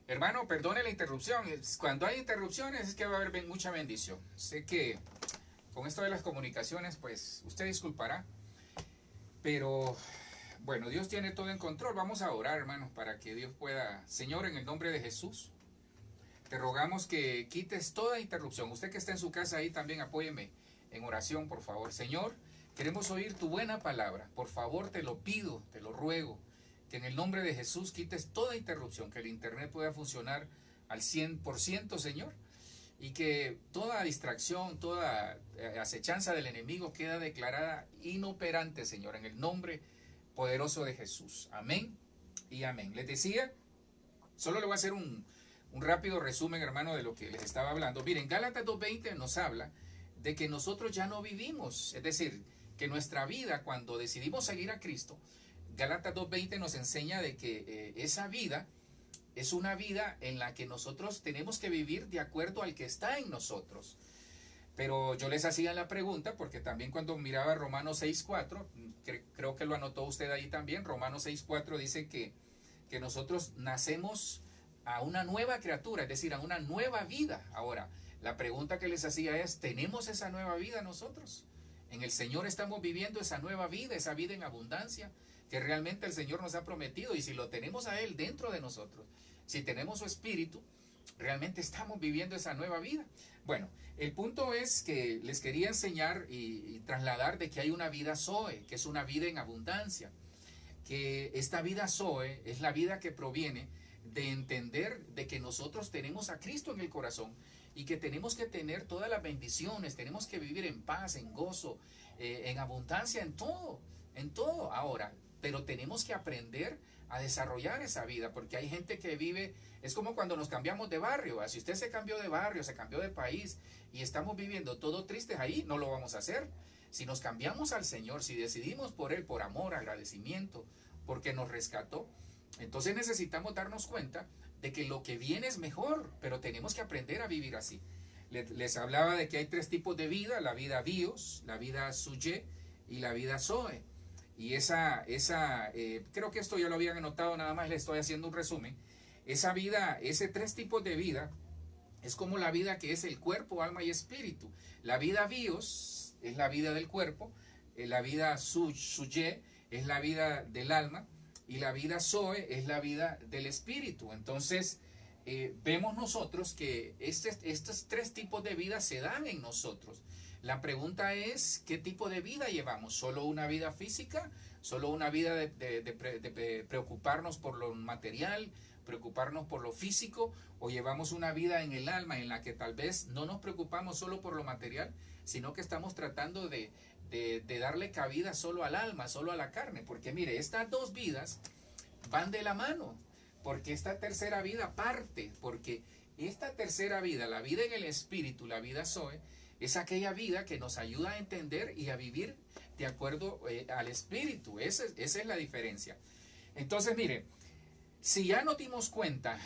Hermano, perdone la interrupción. Cuando hay interrupciones es que va a haber mucha bendición. Sé que con esto de las comunicaciones, pues usted disculpará, pero bueno, Dios tiene todo en control. Vamos a orar, hermanos, para que Dios pueda. Señor, en el nombre de Jesús, te rogamos que quites toda interrupción. Usted que está en su casa ahí también apóyeme en oración, por favor. Señor, queremos oír tu buena palabra. Por favor, te lo pido, te lo ruego, que en el nombre de Jesús quites toda interrupción, que el internet pueda funcionar al 100%, Señor, y que toda distracción, toda acechanza del enemigo queda declarada inoperante, Señor, en el nombre poderoso de Jesús. Amén y amén. Les decía, solo le voy a hacer un rápido resumen, hermano, de lo que les estaba hablando. Miren, Gálatas 2:20 nos habla de que nosotros ya no vivimos, es decir, que nuestra vida, cuando decidimos seguir a Cristo, Gálatas 2:20 nos enseña de que esa vida es una vida en la que nosotros tenemos que vivir de acuerdo al que está en nosotros. Pero yo les hacía la pregunta, porque también cuando miraba Romanos 6:4, creo que lo anotó usted ahí también, Romanos 6:4 dice que nosotros nacemos a una nueva criatura, es decir, a una nueva vida. Ahora, la pregunta que les hacía es, ¿tenemos esa nueva vida nosotros? En el Señor estamos viviendo esa nueva vida, esa vida en abundancia que realmente el Señor nos ha prometido, y si lo tenemos a Él dentro de nosotros, si tenemos su Espíritu, realmente estamos viviendo esa nueva vida. Bueno, el punto es que les quería enseñar y trasladar de que hay una vida Zoe, que es una vida en abundancia, que esta vida Zoe es la vida que proviene de entender de que nosotros tenemos a Cristo en el corazón y que tenemos que tener todas las bendiciones, tenemos que vivir en paz, en gozo, en abundancia, en todo, en todo. Ahora, pero tenemos que aprender a desarrollar esa vida, porque hay gente que vive, es como cuando nos cambiamos de barrio. Si usted se cambió de barrio, se cambió de país y estamos viviendo todo tristes ahí, no lo vamos a hacer. Si nos cambiamos al Señor, si decidimos por Él, por amor, agradecimiento, porque nos rescató, entonces necesitamos darnos cuenta de que lo que viene es mejor, pero tenemos que aprender a vivir así. Les hablaba de que hay tres tipos de vida: la vida bios, la vida suye y la vida zoe. Y creo que esto ya lo habían anotado, nada más les estoy haciendo un resumen. Esa vida, ese tres tipos de vida, es como la vida que es el cuerpo, alma y espíritu. La vida bios es la vida del cuerpo, la vida suye es la vida del alma, y la vida zoe es la vida del espíritu. Entonces, vemos nosotros que estos tres tipos de vida se dan en nosotros. La pregunta es, ¿qué tipo de vida llevamos? ¿Solo una vida física? ¿Solo una vida de preocuparnos por lo material, preocuparnos por lo físico? ¿O llevamos una vida en el alma en la que tal vez no nos preocupamos solo por lo material, sino que estamos tratando de darle cabida solo al alma, solo a la carne? Porque mire, estas dos vidas van de la mano, porque esta tercera vida parte, porque esta tercera vida, la vida en el espíritu, la vida Zoe, es aquella vida que nos ayuda a entender y a vivir de acuerdo al espíritu. Esa es la diferencia. Entonces, mire, si ya nos dimos cuenta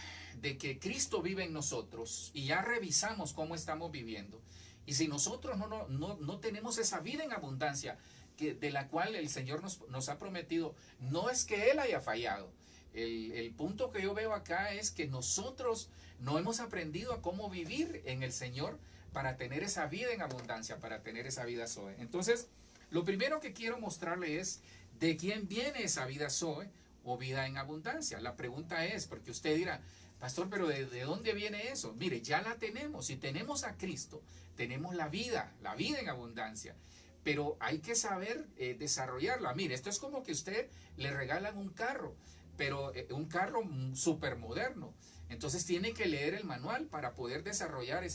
de que Cristo vive en nosotros y ya revisamos cómo estamos viviendo, y si nosotros no tenemos esa vida en abundancia de la cual el Señor nos ha prometido, no es que Él haya fallado. El punto que yo veo acá es que nosotros no hemos aprendido a cómo vivir en el Señor para tener esa vida en abundancia, para tener esa vida Zoe. Entonces, lo primero que quiero mostrarle es de quién viene esa vida Zoe o vida en abundancia. La pregunta es, porque usted dirá, pastor, pero ¿de dónde viene eso? Mire, ya la tenemos. Si tenemos a Cristo, tenemos la vida en abundancia. Pero hay que saber desarrollarla. Mire, esto es como que usted le regalan un carro, pero un carro súper moderno. Entonces tiene que leer el manual para poder desarrollar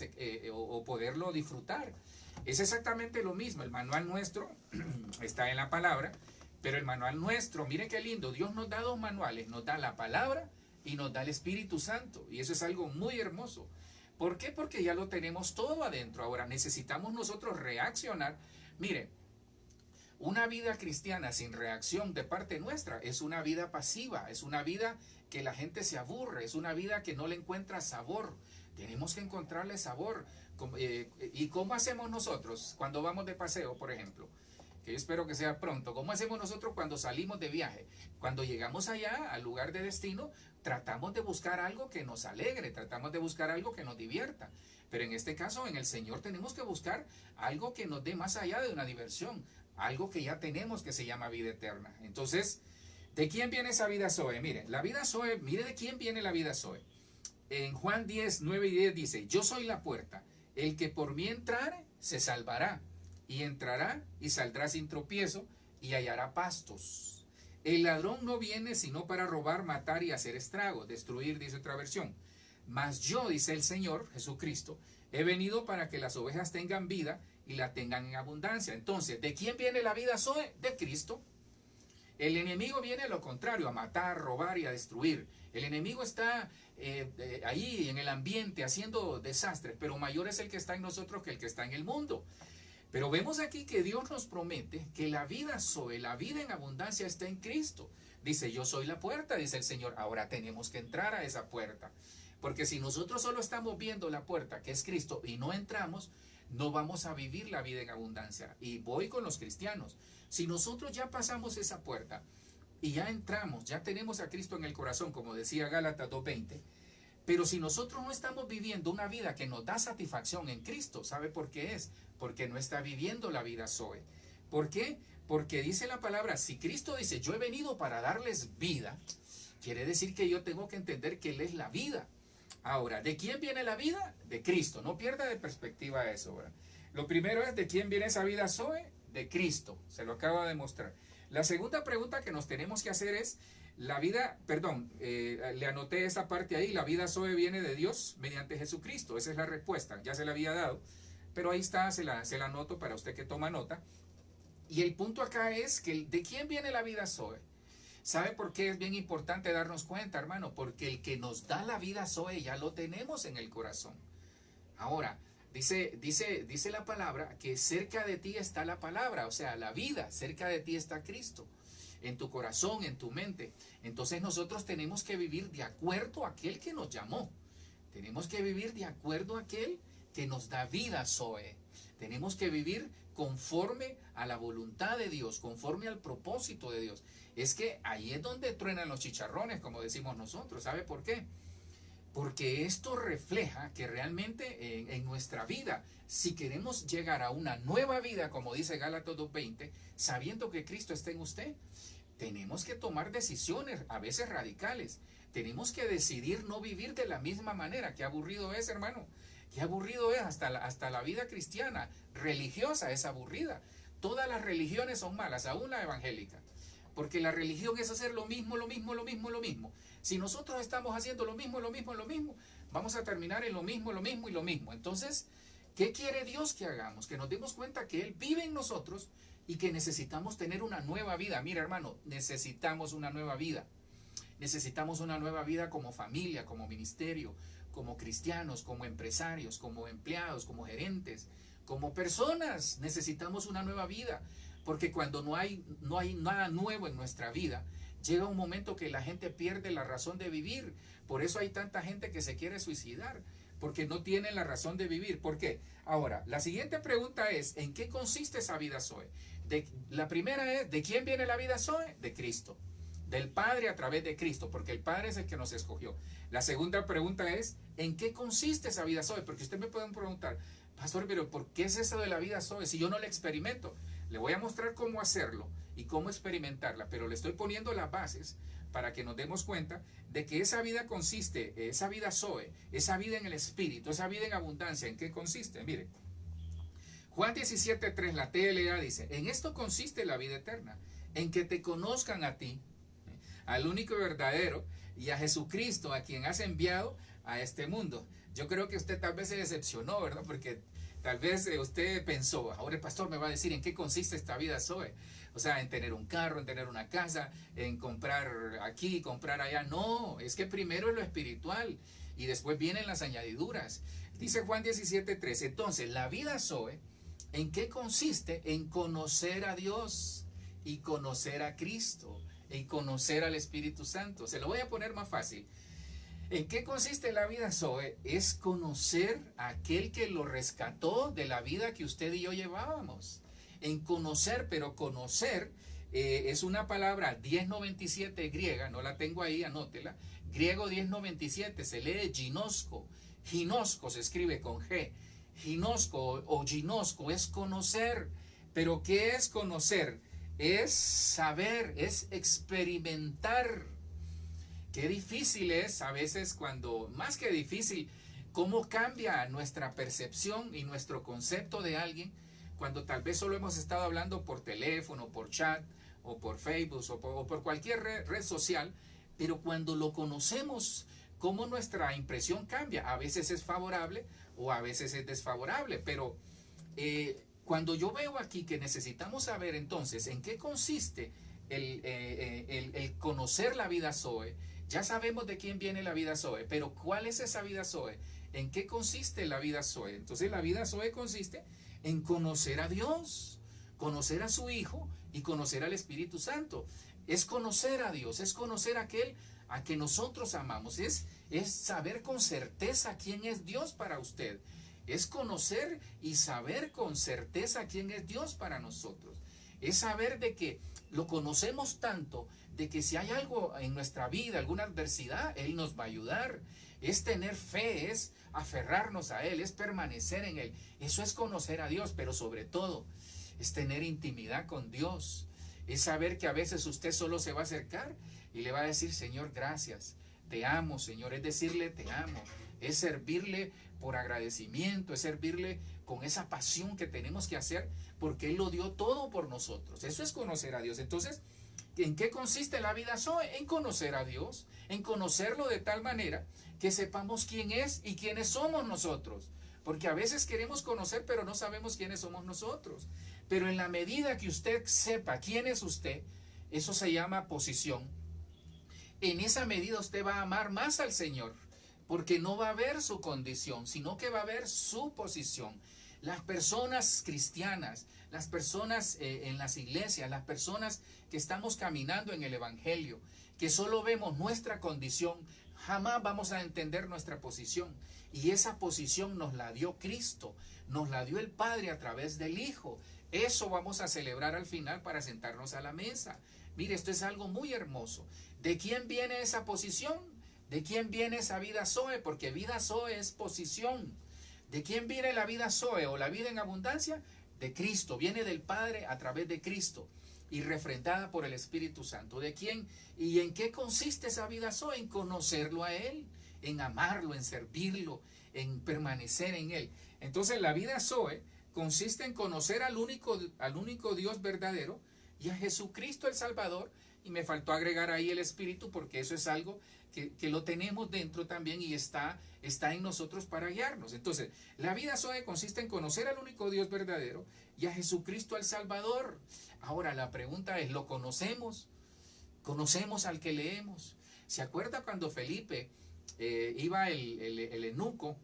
o poderlo disfrutar. Es exactamente lo mismo. El manual nuestro está en la palabra, pero el manual nuestro, mire qué lindo, Dios nos da dos manuales: nos da la palabra y nos da el Espíritu Santo. Y eso es algo muy hermoso. ¿Por qué? Porque ya lo tenemos todo adentro. Ahora necesitamos nosotros reaccionar. Mire, una vida cristiana sin reacción de parte nuestra es una vida pasiva, es una vida que la gente se aburre, es una vida que no le encuentra sabor. Tenemos que encontrarle sabor. ¿Y cómo hacemos nosotros cuando vamos de paseo, por ejemplo? que yo espero que sea pronto. ¿Cómo hacemos nosotros cuando salimos de viaje? Cuando llegamos allá, al lugar de destino, tratamos de buscar algo que nos alegre, tratamos de buscar algo que nos divierta. Pero en este caso, en el Señor, tenemos que buscar algo que nos dé más allá de una diversión, algo que ya tenemos que se llama vida eterna. Entonces, ¿de quién viene esa vida Zoe? Mire, la vida Zoe, mire de quién viene la vida Zoe. En Juan 10, 9 y 10 dice, yo soy la puerta, el que por mí entrare se salvará, y entrará y saldrá sin tropiezo, y hallará pastos. El ladrón no viene sino para robar, matar y hacer estrago, destruir, dice otra versión. Mas yo, dice el Señor Jesucristo, he venido para que las ovejas tengan vida y la tengan en abundancia. Entonces, ¿de quién viene la vida Zoe? De Cristo. El enemigo viene a lo contrario, a matar, robar y a destruir. El enemigo está ahí en el ambiente haciendo desastres, pero mayor es el que está en nosotros que el que está en el mundo. Pero vemos aquí que Dios nos promete que la vida Zoe, la vida en abundancia está en Cristo. Dice, yo soy la puerta, dice el Señor. Ahora tenemos que entrar a esa puerta. Porque si nosotros solo estamos viendo la puerta, que es Cristo, y no entramos, no vamos a vivir la vida en abundancia. Y voy con los cristianos. Si nosotros ya pasamos esa puerta y ya entramos, ya tenemos a Cristo en el corazón, como decía Gálatas 2:20, pero si nosotros no estamos viviendo una vida que nos da satisfacción en Cristo, ¿sabe por qué es? Porque no está viviendo la vida Zoe. ¿Por qué? Porque dice la palabra, si Cristo dice, yo he venido para darles vida, quiere decir que yo tengo que entender que Él es la vida. Ahora, ¿de quién viene la vida? De Cristo. No pierda de perspectiva eso, ¿verdad? Lo primero es, ¿de quién viene esa vida Zoe? De Cristo. Se lo acabo de demostrar. La segunda pregunta que nos tenemos que hacer es, la vida, perdón, le anoté esa parte ahí, la vida Zoe viene de Dios mediante Jesucristo. Esa es la respuesta, ya se la había dado, pero ahí está, se la anoto para usted que toma nota. Y el punto acá es que, ¿de quién viene la vida Zoe? ¿Sabe por qué es bien importante darnos cuenta, hermano? Porque el que nos da la vida Zoe ya lo tenemos en el corazón. Ahora, dice la palabra que cerca de ti está la palabra, o sea, la vida, cerca de ti está Cristo, en tu corazón, en tu mente. Entonces nosotros tenemos que vivir de acuerdo a aquel que nos llamó. Tenemos que vivir de acuerdo a aquel que nos da vida Zoe. Tenemos que vivir conforme a la voluntad de Dios, conforme al propósito de Dios. Es que ahí es donde truenan los chicharrones, como decimos nosotros. ¿Sabe por qué? Porque esto refleja que realmente en nuestra vida, si queremos llegar a una nueva vida, como dice Gálatas 2:20, sabiendo que Cristo está en usted, tenemos que tomar decisiones, a veces radicales. Tenemos que decidir no vivir de la misma manera. Qué aburrido es, hermano. Qué aburrido es, hasta la vida cristiana, religiosa, es aburrida. Todas las religiones son malas, aún la evangélica. Porque la religión es hacer lo mismo, lo mismo, lo mismo, lo mismo. Si nosotros estamos haciendo lo mismo, lo mismo, lo mismo, vamos a terminar en lo mismo, lo mismo y lo mismo. Entonces, ¿qué quiere Dios que hagamos? Que nos demos cuenta que Él vive en nosotros y que necesitamos tener una nueva vida. Mira, hermano, necesitamos una nueva vida. Necesitamos una nueva vida como familia, como ministerio, como cristianos, como empresarios, como empleados, como gerentes, como personas. Necesitamos una nueva vida. Porque cuando no hay nada nuevo en nuestra vida, llega un momento que la gente pierde la razón de vivir. Por eso hay tanta gente que se quiere suicidar, porque no tienen la razón de vivir. ¿Por qué? Ahora, la siguiente pregunta es, ¿en qué consiste esa vida Zoe? La primera es, ¿de quién viene la vida Zoe? De Cristo. Del Padre a través de Cristo, porque el Padre es el que nos escogió. La segunda pregunta es, ¿en qué consiste esa vida Zoe? Porque usted me puede preguntar, pastor, pero ¿por qué es eso de la vida Zoe si yo no la experimento? Le voy a mostrar cómo hacerlo y cómo experimentarla, pero le estoy poniendo las bases para que nos demos cuenta de que esa vida consiste, esa vida Zoe, esa vida en el Espíritu, esa vida en abundancia, ¿en qué consiste? Mire, Juan 17:3, la TLA dice, en esto consiste la vida eterna, en que te conozcan a ti, al único verdadero, y a Jesucristo, a quien has enviado a este mundo. Yo creo que usted tal vez se decepcionó, ¿verdad? Porque tal vez usted pensó, ahora el pastor me va a decir en qué consiste esta vida Zoe. O sea, en tener un carro, en tener una casa, en comprar aquí, comprar allá. No, es que primero es lo espiritual y después vienen las añadiduras. Dice Juan 17:3, entonces la vida Zoe, ¿en qué consiste? En conocer a Dios y conocer a Cristo y conocer al Espíritu Santo. Se lo voy a poner más fácil. ¿En qué consiste la vida Zoe? Es conocer a aquel que lo rescató de la vida que usted y yo llevábamos. en conocer, pero conocer es una palabra 1097 griega, no la tengo ahí, anótela. Griego 1097, se lee ginosco. Ginosco se escribe con G. Ginosco o ginosco es conocer. Pero ¿qué es conocer? Es saber, es experimentar. Qué difícil es a veces cuando, más que difícil, cómo cambia nuestra percepción y nuestro concepto de alguien cuando tal vez solo hemos estado hablando por teléfono, por chat, o por Facebook, o por cualquier red social, pero cuando lo conocemos, cómo nuestra impresión cambia. A veces es favorable o a veces es desfavorable, pero cuando yo veo aquí que necesitamos saber entonces en qué consiste el conocer la vida Zoe, ya sabemos de quién viene la vida Zoe, pero ¿cuál es esa vida Zoe? ¿En qué consiste la vida Zoe? Entonces la vida Zoe consiste en conocer a Dios, conocer a su Hijo y conocer al Espíritu Santo. Es conocer a Dios, es conocer a aquel a que nosotros amamos, es saber con certeza quién es Dios para usted, es conocer y saber con certeza quién es Dios para nosotros, es saber de que lo conocemos tanto, de que si hay algo en nuestra vida, alguna adversidad, Él nos va a ayudar, es tener fe, es aferrarnos a Él, es permanecer en Él. Eso es conocer a Dios, pero sobre todo es tener intimidad con Dios, es saber que a veces usted solo se va a acercar y le va a decir, Señor, gracias, te amo, Señor, es decirle te amo, es servirle por agradecimiento, es servirle con esa pasión que tenemos que hacer porque Él lo dio todo por nosotros. Eso es conocer a Dios. Entonces, ¿en qué consiste la vida Zoe? En conocer a Dios, en conocerlo de tal manera que sepamos quién es y quiénes somos nosotros. Porque a veces queremos conocer, pero no sabemos quiénes somos nosotros. Pero en la medida que usted sepa quién es usted, eso se llama posición. En esa medida usted va a amar más al Señor, porque no va a ver su condición, sino que va a ver su posición. Las personas cristianas, las personas en las iglesias, las personas que estamos caminando en el Evangelio, que solo vemos nuestra condición, jamás vamos a entender nuestra posición. Y esa posición nos la dio Cristo, nos la dio el Padre a través del Hijo. Eso vamos a celebrar al final para sentarnos a la mesa. Mire, esto es algo muy hermoso. ¿De quién viene esa posición? ¿De quién viene esa vida Zoe? Porque vida Zoe es posición. ¿De quién viene la vida Zoe o la vida en abundancia? De Cristo. Viene del Padre a través de Cristo y refrendada por el Espíritu Santo. ¿De quién y en qué consiste esa vida Zoe? En conocerlo a Él, en amarlo, en servirlo, en permanecer en Él. Entonces la vida Zoe consiste en conocer al único Dios verdadero y a Jesucristo el Salvador. Y me faltó agregar ahí el Espíritu, porque eso es algo que lo tenemos dentro también y está en nosotros para guiarnos. Entonces, la vida Zoe consiste en conocer al único Dios verdadero y a Jesucristo el Salvador. Ahora, la pregunta es, ¿lo conocemos? ¿Conocemos al que leemos? ¿Se acuerda cuando Felipe iba el eunuco,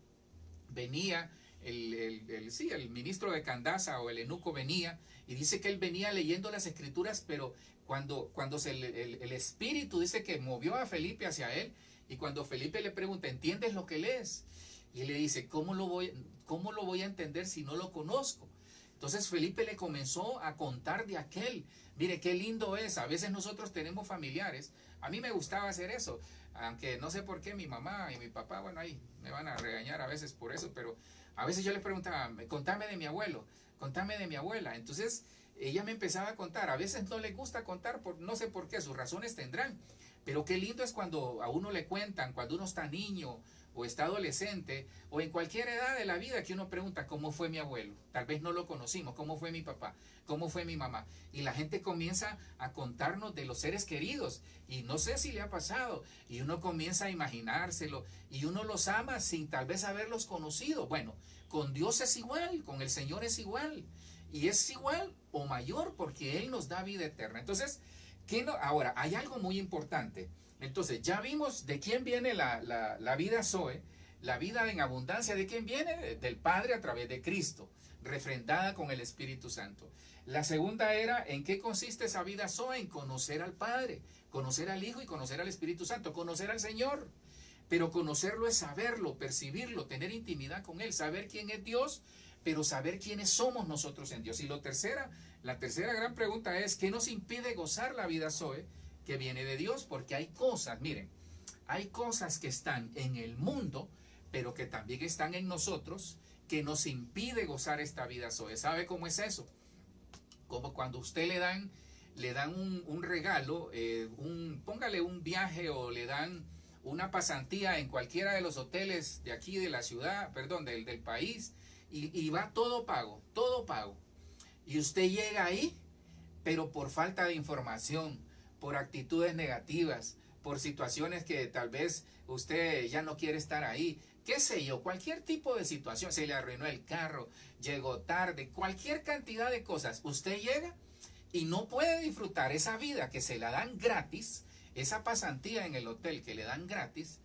venía, el ministro de Candaza o el eunuco venía, y dice que él venía leyendo las escrituras, pero cuando el Espíritu dice que movió a Felipe hacia él, y cuando Felipe le pregunta, ¿entiendes lo que lees? Y él le dice, ¿cómo lo voy a entender si no lo conozco? Entonces Felipe le comenzó a contar de aquel. Mire, qué lindo es. A veces nosotros tenemos familiares. A mí me gustaba hacer eso, aunque no sé por qué mi mamá y mi papá, bueno, ahí me van a regañar a veces por eso, pero a veces yo les preguntaba, contame de mi abuelo, contame de mi abuela. Entonces ella me empezaba a contar. A veces no les gusta contar, no sé por qué, sus razones tendrán. Pero qué lindo es cuando a uno le cuentan, cuando uno está niño o está adolescente o en cualquier edad de la vida, que uno pregunta cómo fue mi abuelo. Tal vez no lo conocimos, cómo fue mi papá, cómo fue mi mamá. Y la gente comienza a contarnos de los seres queridos. Y no sé si le ha pasado. Y uno comienza a imaginárselo. Y uno los ama sin tal vez haberlos conocido. Bueno, con Dios es igual, con el Señor es igual. Y es igual o mayor porque Él nos da vida eterna. Entonces, ahora, hay algo muy importante. Entonces, ya vimos de quién viene la vida Zoe, la vida en abundancia, ¿de quién viene? Del Padre a través de Cristo, refrendada con el Espíritu Santo. La segunda era, ¿en qué consiste esa vida Zoe? En conocer al Padre, conocer al Hijo y conocer al Espíritu Santo, conocer al Señor. Pero conocerlo es saberlo, percibirlo, tener intimidad con Él, saber quién es Dios, pero saber quiénes somos nosotros en Dios. Y la tercera gran pregunta es, ¿qué nos impide gozar la vida Zoe que viene de Dios? Porque hay cosas, miren, hay cosas que están en el mundo, pero que también están en nosotros, que nos impide gozar esta vida Zoe. ¿Sabe cómo es eso? Como cuando usted le dan un regalo, póngale un viaje o le dan una pasantía en cualquiera de los hoteles de aquí de la ciudad, perdón, del país, y va todo pago, todo pago. Y usted llega ahí, pero por falta de información, por actitudes negativas, por situaciones que tal vez usted ya no quiere estar ahí, qué sé yo, cualquier tipo de situación, se le arruinó el carro, llegó tarde, cualquier cantidad de cosas, usted llega y no puede disfrutar esa vida que se la dan gratis, esa pasantía en el hotel que le dan gratis.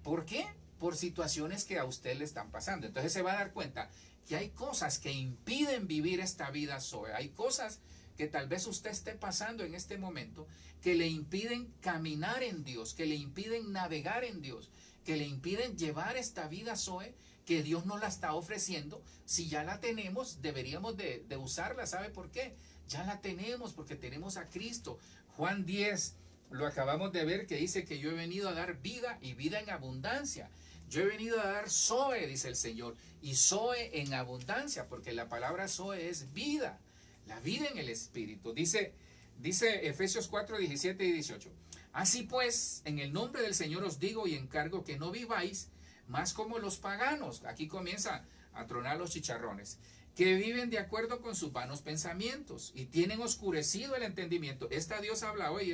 ¿Por qué? Por situaciones que a usted le están pasando. Entonces se va a dar cuenta que hay cosas que impiden vivir esta vida Zoe. Hay cosas que tal vez usted esté pasando en este momento que le impiden caminar en Dios, que le impiden navegar en Dios, que le impiden llevar esta vida Zoe que Dios nos la está ofreciendo. Si ya la tenemos, deberíamos de usarla. ¿Sabe por qué? Ya la tenemos porque tenemos a Cristo. Juan 10, lo acabamos de ver, que dice que yo he venido a dar vida y vida en abundancia. Yo he venido a dar Zoe, dice el Señor, y Zoe en abundancia, porque la palabra Zoe es vida, la vida en el Espíritu. Dice Efesios 4, 17 y 18. Así pues, en el nombre del Señor os digo y encargo que no viváis más como los paganos. Aquí comienza a tronar los chicharrones, que viven de acuerdo con sus vanos pensamientos y tienen oscurecido el entendimiento. Esta Dios habla hoy,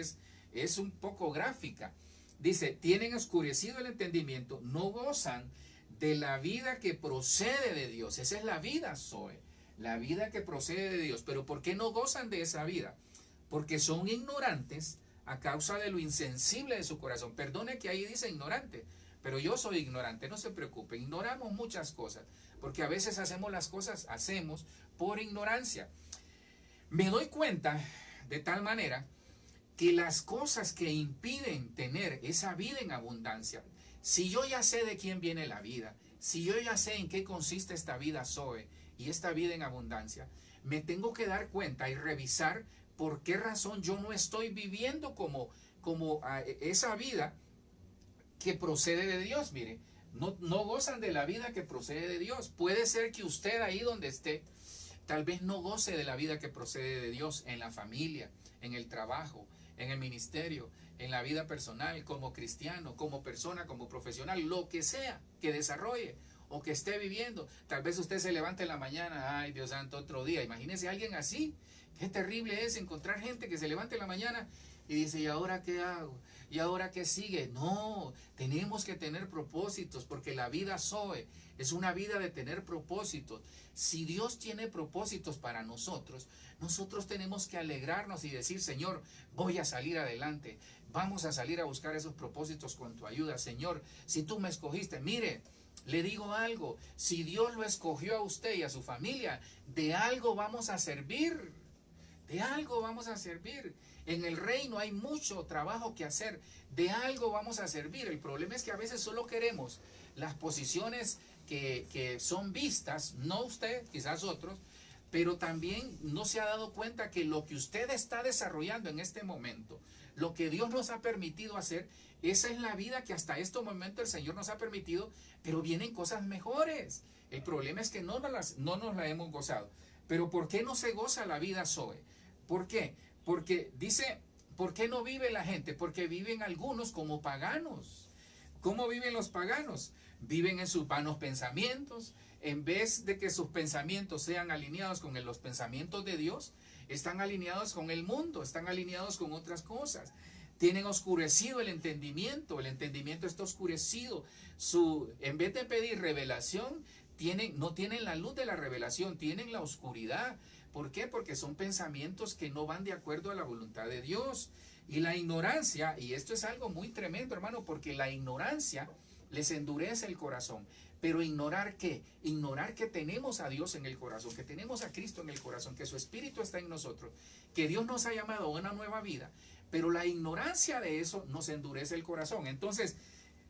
es un poco gráfica. Dice, tienen oscurecido el entendimiento, no gozan de la vida que procede de Dios. Esa es la vida Zoe, la vida que procede de Dios. Pero ¿por qué no gozan de esa vida? Porque son ignorantes a causa de lo insensible de su corazón. Perdone que ahí dice ignorante, pero yo soy ignorante, no se preocupe. Ignoramos muchas cosas, porque a veces hacemos las cosas, por ignorancia. Me doy cuenta de tal manera que las cosas que impiden tener esa vida en abundancia, si yo ya sé de quién viene la vida, si yo ya sé en qué consiste esta vida Zoe y esta vida en abundancia, me tengo que dar cuenta y revisar por qué razón yo no estoy viviendo como esa vida que procede de Dios. Mire, no gozan de la vida que procede de Dios. Puede ser que usted ahí donde esté, tal vez no goce de la vida que procede de Dios en la familia, en el trabajo, en el ministerio, en la vida personal, como cristiano, como persona, como profesional, lo que sea que desarrolle o que esté viviendo. Tal vez usted se levante en la mañana, ay Dios santo, otro día. Imagínese a alguien así. Qué terrible es encontrar gente que se levante en la mañana y dice, ¿y ahora qué hago? ¿Y ahora qué sigue? No, tenemos que tener propósitos, porque la vida Zoe es una vida de tener propósitos. Si Dios tiene propósitos para nosotros, nosotros tenemos que alegrarnos y decir, Señor, voy a salir adelante. Vamos a salir a buscar esos propósitos con tu ayuda. Señor, si tú me escogiste, mire, le digo algo, si Dios lo escogió a usted y a su familia, de algo vamos a servir. De algo vamos a servir. En el reino hay mucho trabajo que hacer. De algo vamos a servir. El problema es que a veces solo queremos las posiciones que son vistas, no usted, quizás otros, pero también no se ha dado cuenta que lo que usted está desarrollando en este momento, lo que Dios nos ha permitido hacer, esa es la vida que hasta este momento el Señor nos ha permitido, pero vienen cosas mejores. El problema es que no nos la hemos gozado. Pero ¿por qué no se goza la vida Zoe? ¿Por qué? Porque dice, ¿por qué no vive la gente? Porque viven algunos como paganos. ¿Cómo viven los paganos? Viven en sus vanos pensamientos. En vez de que sus pensamientos sean alineados con los pensamientos de Dios, están alineados con el mundo, están alineados con otras cosas. Tienen oscurecido el entendimiento está oscurecido. En vez de pedir revelación, no tienen la luz de la revelación, tienen la oscuridad. ¿Por qué? Porque son pensamientos que no van de acuerdo a la voluntad de Dios. Y la ignorancia, y esto es algo muy tremendo, hermano, porque la ignorancia les endurece el corazón. Pero ignorar ¿qué? Ignorar que tenemos a Dios en el corazón, que tenemos a Cristo en el corazón, que su Espíritu está en nosotros, que Dios nos ha llamado a una nueva vida. Pero la ignorancia de eso nos endurece el corazón. Entonces,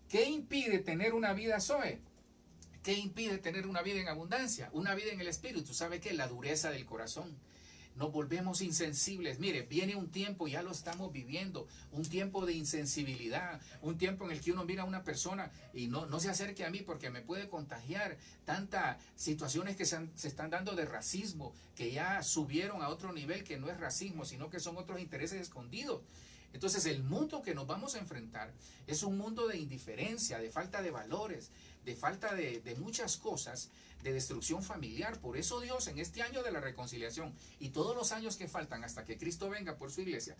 ¿qué impide tener una vida Zoe? ¿Qué impide tener una vida en abundancia? Una vida en el Espíritu. ¿Sabe qué? La dureza del corazón. Nos volvemos insensibles. Mire, viene un tiempo, ya lo estamos viviendo, un tiempo de insensibilidad, un tiempo en el que uno mira a una persona y no se acerque a mí porque me puede contagiar. Tantas situaciones que se están dando de racismo, que ya subieron a otro nivel, que no es racismo, sino que son otros intereses escondidos. Entonces el mundo que nos vamos a enfrentar es un mundo de indiferencia, de falta de valores, de falta de muchas cosas, de destrucción familiar. Por eso Dios en este año de la reconciliación y todos los años que faltan hasta que Cristo venga por su iglesia,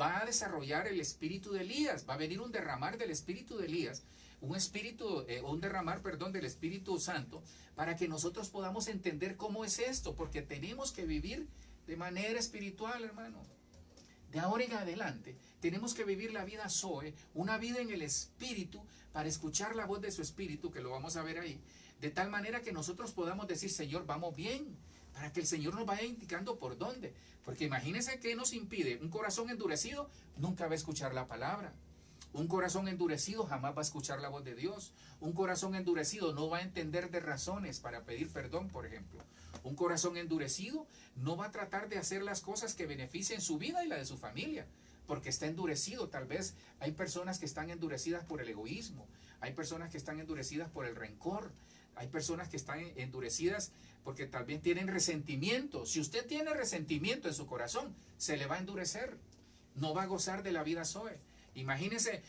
va a desarrollar el espíritu de Elías, va a venir un derramar del espíritu de Elías, un derramar, perdón, del Espíritu Santo, para que nosotros podamos entender cómo es esto, porque tenemos que vivir de manera espiritual, hermano. De ahora en adelante tenemos que vivir la vida Zoe, una vida en el Espíritu, para escuchar la voz de su Espíritu, que lo vamos a ver ahí, de tal manera que nosotros podamos decir, Señor, vamos bien, para que el Señor nos vaya indicando por dónde. Porque imagínense que nos impide un corazón endurecido, nunca va a escuchar la palabra. Un corazón endurecido jamás va a escuchar la voz de Dios. Un corazón endurecido no va a entender de razones para pedir perdón, por ejemplo. Un corazón endurecido no va a tratar de hacer las cosas que beneficien su vida y la de su familia, porque está endurecido. Tal vez hay personas que están endurecidas por el egoísmo, hay personas que están endurecidas por el rencor, hay personas que están endurecidas porque tal vez tienen resentimiento. Si usted tiene resentimiento en su corazón, se le va a endurecer, no va a gozar de la vida Zoe. Imagínense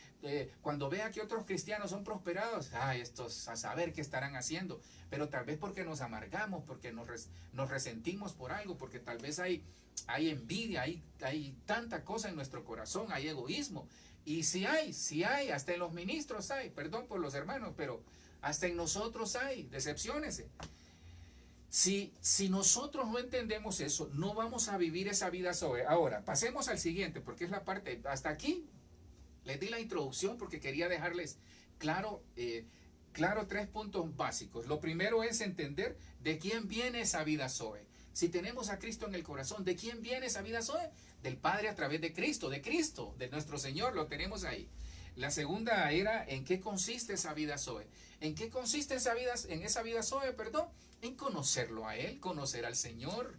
cuando vea que otros cristianos son prosperados, estos a saber qué estarán haciendo, pero tal vez porque nos amargamos, porque nos resentimos por algo, porque tal vez hay envidia, hay tanta cosa en nuestro corazón, hay egoísmo, y si hay, hasta en los ministros hay, perdón por los hermanos, pero hasta en nosotros hay, decepciónese. Si nosotros no entendemos eso, no vamos a vivir esa vida Zoe. Ahora, pasemos al siguiente, porque es la parte, hasta aquí les di la introducción porque quería dejarles claro 3 puntos básicos. Lo primero es entender de quién viene esa vida Zoe. Si tenemos a Cristo en el corazón, ¿de quién viene esa vida Zoe? Del Padre a través de Cristo, de nuestro Señor, lo tenemos ahí. La segunda era, ¿en qué consiste esa vida Zoe? ¿En qué consiste esa vida Zoe, perdón? En conocerlo a Él, conocer al Señor.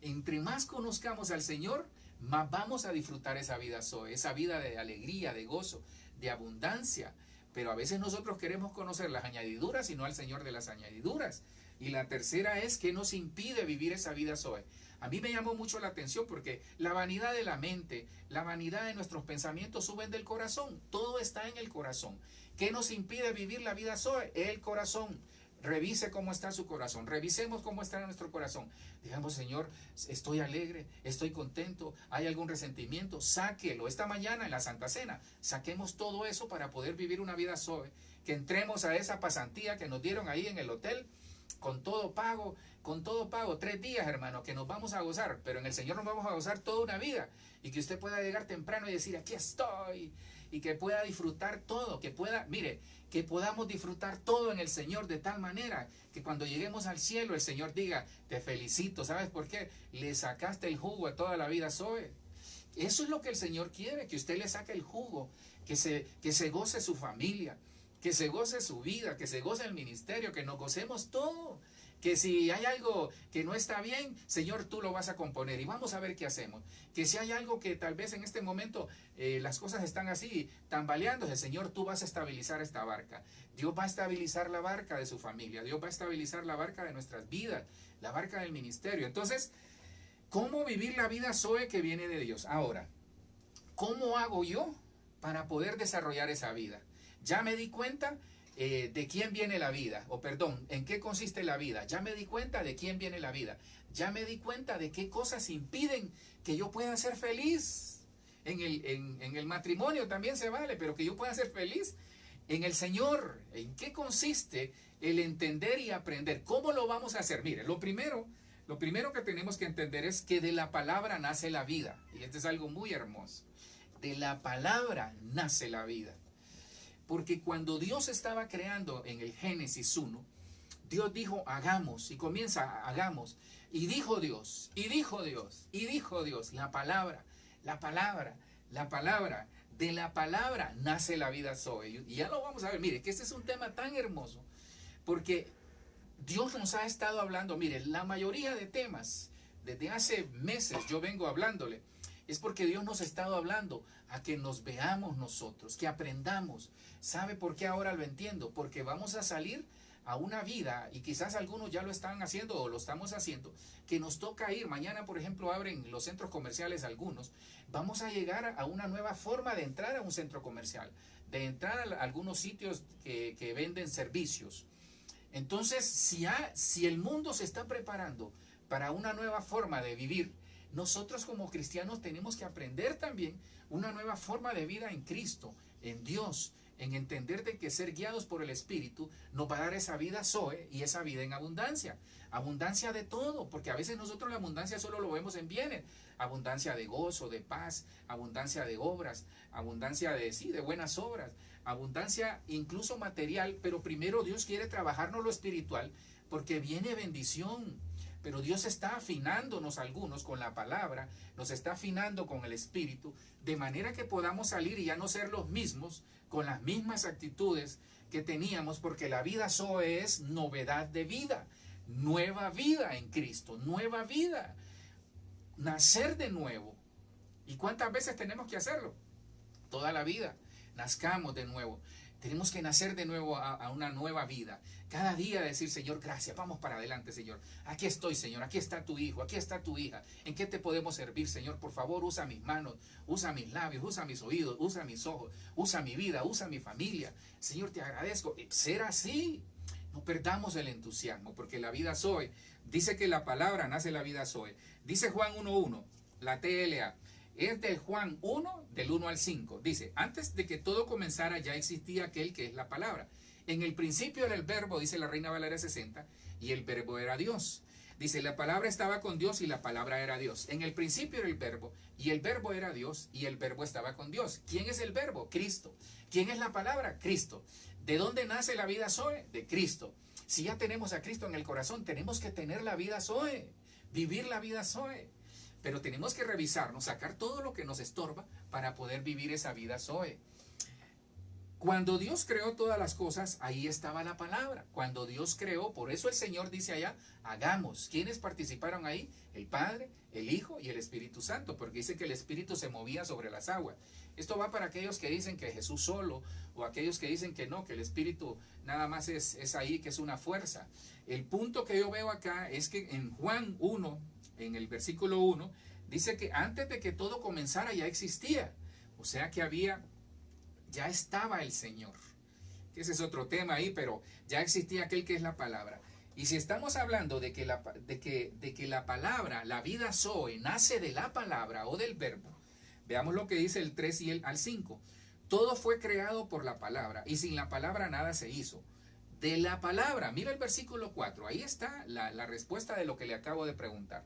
Entre más conozcamos al Señor, más vamos a disfrutar esa vida Zoe, esa vida de alegría, de gozo, de abundancia. Pero a veces nosotros queremos conocer las añadiduras y no al Señor de las añadiduras. Y la tercera es, ¿qué nos impide vivir esa vida Zoe? A mí me llamó mucho la atención porque la vanidad de la mente, la vanidad de nuestros pensamientos suben del corazón. Todo está en el corazón. ¿Qué nos impide vivir la vida Zoe? El corazón. Revise cómo está su corazón, revisemos cómo está nuestro corazón. Digamos, Señor, estoy alegre, estoy contento, hay algún resentimiento, sáquelo. Esta mañana en la Santa Cena, saquemos todo eso para poder vivir una vida Zoe. Que entremos a esa pasantía que nos dieron ahí en el hotel, con todo pago, 3 días, hermano, que nos vamos a gozar, pero en el Señor nos vamos a gozar toda una vida. Y que usted pueda llegar temprano y decir, aquí estoy, y que pueda disfrutar todo, que podamos disfrutar todo en el Señor de tal manera que cuando lleguemos al cielo el Señor diga, te felicito. ¿Sabes por qué? Le sacaste el jugo a toda la vida Zoe. Eso es lo que el Señor quiere, que usted le saque el jugo, que se goce su familia, que se goce su vida, que se goce el ministerio, que nos gocemos todo. Que si hay algo que no está bien, Señor, tú lo vas a componer y vamos a ver qué hacemos. Que si hay algo que tal vez en este momento las cosas están así, tambaleándose, Señor, tú vas a estabilizar esta barca. Dios va a estabilizar la barca de su familia. Dios va a estabilizar la barca de nuestras vidas, la barca del ministerio. Entonces, ¿cómo vivir la vida Zoe que viene de Dios? Ahora, ¿cómo hago yo para poder desarrollar esa vida? Ya me di cuenta de quién viene la vida, en qué consiste la vida. Ya me di cuenta de quién viene la vida. Ya me di cuenta de qué cosas impiden que yo pueda ser feliz. En el matrimonio también se vale, pero que yo pueda ser feliz en el Señor. ¿En qué consiste el entender y aprender? ¿Cómo lo vamos a hacer? Mire, lo primero que tenemos que entender es que de la palabra nace la vida. Y esto es algo muy hermoso. De la palabra nace la vida. Porque cuando Dios estaba creando en el Génesis 1, Dios dijo, hagamos, y comienza, hagamos. Y dijo Dios, y dijo Dios, y dijo Dios, la palabra, de la palabra nace la vida Zoe. Y ya lo vamos a ver, mire, que este es un tema tan hermoso, porque Dios nos ha estado hablando, mire, la mayoría de temas, desde hace meses yo vengo hablándole, es porque Dios nos ha estado hablando a que nos veamos nosotros, que aprendamos. ¿Sabe por qué ahora lo entiendo? Porque vamos a salir a una vida, y quizás algunos ya lo están haciendo o lo estamos haciendo, que nos toca ir. Mañana, por ejemplo, abren los centros comerciales algunos. Vamos a llegar a una nueva forma de entrar a un centro comercial, de entrar a algunos sitios que venden servicios. Entonces, si el mundo se está preparando para una nueva forma de vivir, nosotros como cristianos tenemos que aprender también una nueva forma de vida en Cristo, en Dios, en entender de que ser guiados por el Espíritu nos va a dar esa vida Zoe y esa vida en abundancia. Abundancia de todo, porque a veces nosotros la abundancia solo lo vemos en bienes. Abundancia de gozo, de paz, abundancia de obras, abundancia de buenas obras, abundancia incluso material, pero primero Dios quiere trabajarnos lo espiritual porque viene bendición. Pero Dios está afinándonos algunos con la palabra, nos está afinando con el Espíritu, de manera que podamos salir y ya no ser los mismos, con las mismas actitudes que teníamos, porque la vida Zoe es novedad de vida, nueva vida en Cristo, nueva vida, nacer de nuevo. ¿Y cuántas veces tenemos que hacerlo? Toda la vida, nazcamos de nuevo. Tenemos que nacer de nuevo a una nueva vida. Cada día decir, Señor, gracias, vamos para adelante, Señor. Aquí estoy, Señor, aquí está tu hijo, aquí está tu hija. ¿En qué te podemos servir, Señor? Por favor, usa mis manos, usa mis labios, usa mis oídos, usa mis ojos, usa mi vida, usa mi familia. Señor, te agradezco. Ser así. No perdamos el entusiasmo, porque la vida Zoe, dice que la palabra nace la vida Zoe. Dice Juan 1:1, la TLA. Es de Juan 1, del 1 al 5. Dice, antes de que todo comenzara ya existía aquel que es la palabra. En el principio era el verbo, dice la Reina Valera 60, y el verbo era Dios. Dice, la palabra estaba con Dios y la palabra era Dios. En el principio era el verbo, y el verbo era Dios, y el verbo estaba con Dios. ¿Quién es el verbo? Cristo. ¿Quién es la palabra? Cristo. ¿De dónde nace la vida Zoe? De Cristo. Si ya tenemos a Cristo en el corazón, tenemos que tener la vida Zoe, vivir la vida Zoe. Pero tenemos que revisarnos, sacar todo lo que nos estorba para poder vivir esa vida Zoe. Cuando Dios creó todas las cosas, ahí estaba la palabra. Cuando Dios creó, por eso el Señor dice allá, hagamos. ¿Quiénes participaron ahí? El Padre, el Hijo y el Espíritu Santo, porque dice que el Espíritu se movía sobre las aguas. Esto va para aquellos que dicen que Jesús solo, o aquellos que dicen que no, que el Espíritu nada más es ahí, que es una fuerza. El punto que yo veo acá es que en Juan 1, en el versículo 1, dice que antes de que todo comenzara ya existía. O sea que ya estaba el Señor. Ese es otro tema ahí, pero ya existía aquel que es la palabra. Y si estamos hablando de que la palabra, la vida Zoe, nace de la palabra o del verbo, veamos lo que dice el 3 y el al 5. Todo fue creado por la palabra, y sin la palabra nada se hizo. De la palabra, mira el versículo 4, ahí está la respuesta de lo que le acabo de preguntar.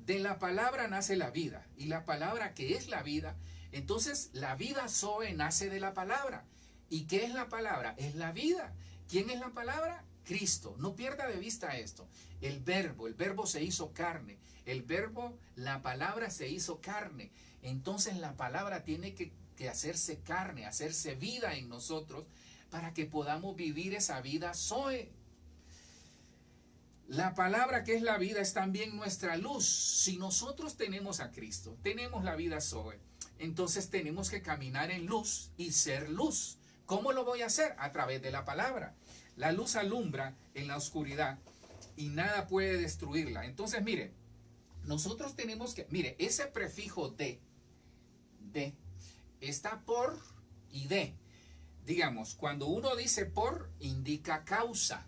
De la palabra nace la vida, y la palabra que es la vida, entonces la vida Zoe nace de la palabra. ¿Y qué es la palabra? Es la vida. ¿Quién es la palabra? Cristo. No pierda de vista esto. El verbo se hizo carne. El verbo, la palabra se hizo carne. Entonces la palabra tiene que hacerse carne, hacerse vida en nosotros para que podamos vivir esa vida Zoe. La palabra que es la vida es también nuestra luz. Si nosotros tenemos a Cristo, tenemos la vida Zoe, entonces tenemos que caminar en luz y ser luz. ¿Cómo lo voy a hacer? A través de la palabra. La luz alumbra en la oscuridad y nada puede destruirla. Entonces, mire, nosotros tenemos que, mire, ese prefijo de, está por y de. Digamos, cuando uno dice por, indica causa.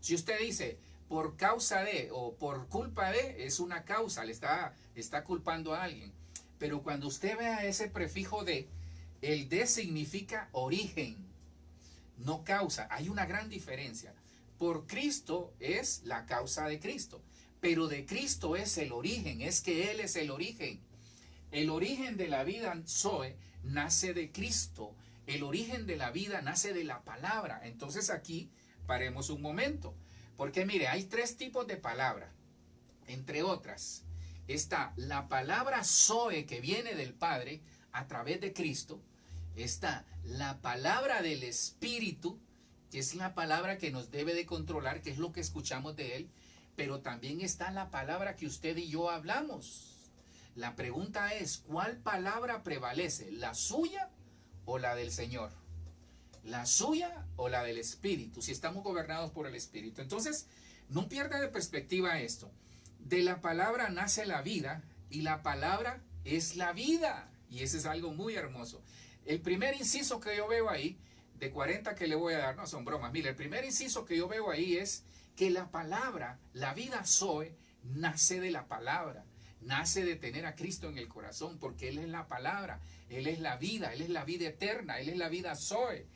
Si usted dice por causa de o por culpa de, es una causa, le está culpando a alguien. Pero cuando usted vea ese prefijo de, el de significa origen, no causa. Hay una gran diferencia. Por Cristo es la causa de Cristo, pero de Cristo es el origen, es que Él es el origen. El origen de la vida Zoe nace de Cristo. El origen de la vida nace de la palabra. Entonces aquí paremos un momento. Porque mire, hay tres tipos de palabra. Entre otras, está la palabra Zoe que viene del Padre a través de Cristo. Está la palabra del Espíritu que es la palabra que nos debe de controlar, que es lo que escuchamos de Él, pero también está la palabra que usted y yo hablamos. La pregunta es, ¿cuál palabra prevalece? ¿La suya o la del Señor? ¿La suya o la del Espíritu? Si estamos gobernados por el Espíritu. Entonces, no pierda de perspectiva esto. De la palabra nace la vida y la palabra es la vida. Y eso es algo muy hermoso. El primer inciso que yo veo ahí, de 40 que le voy a dar, no son bromas. Mire, el primer inciso que yo veo ahí es que la palabra, la vida Zoe, nace de la palabra. Nace de tener a Cristo en el corazón, porque Él es la palabra, Él es la vida eterna, Él es la vida Zoe.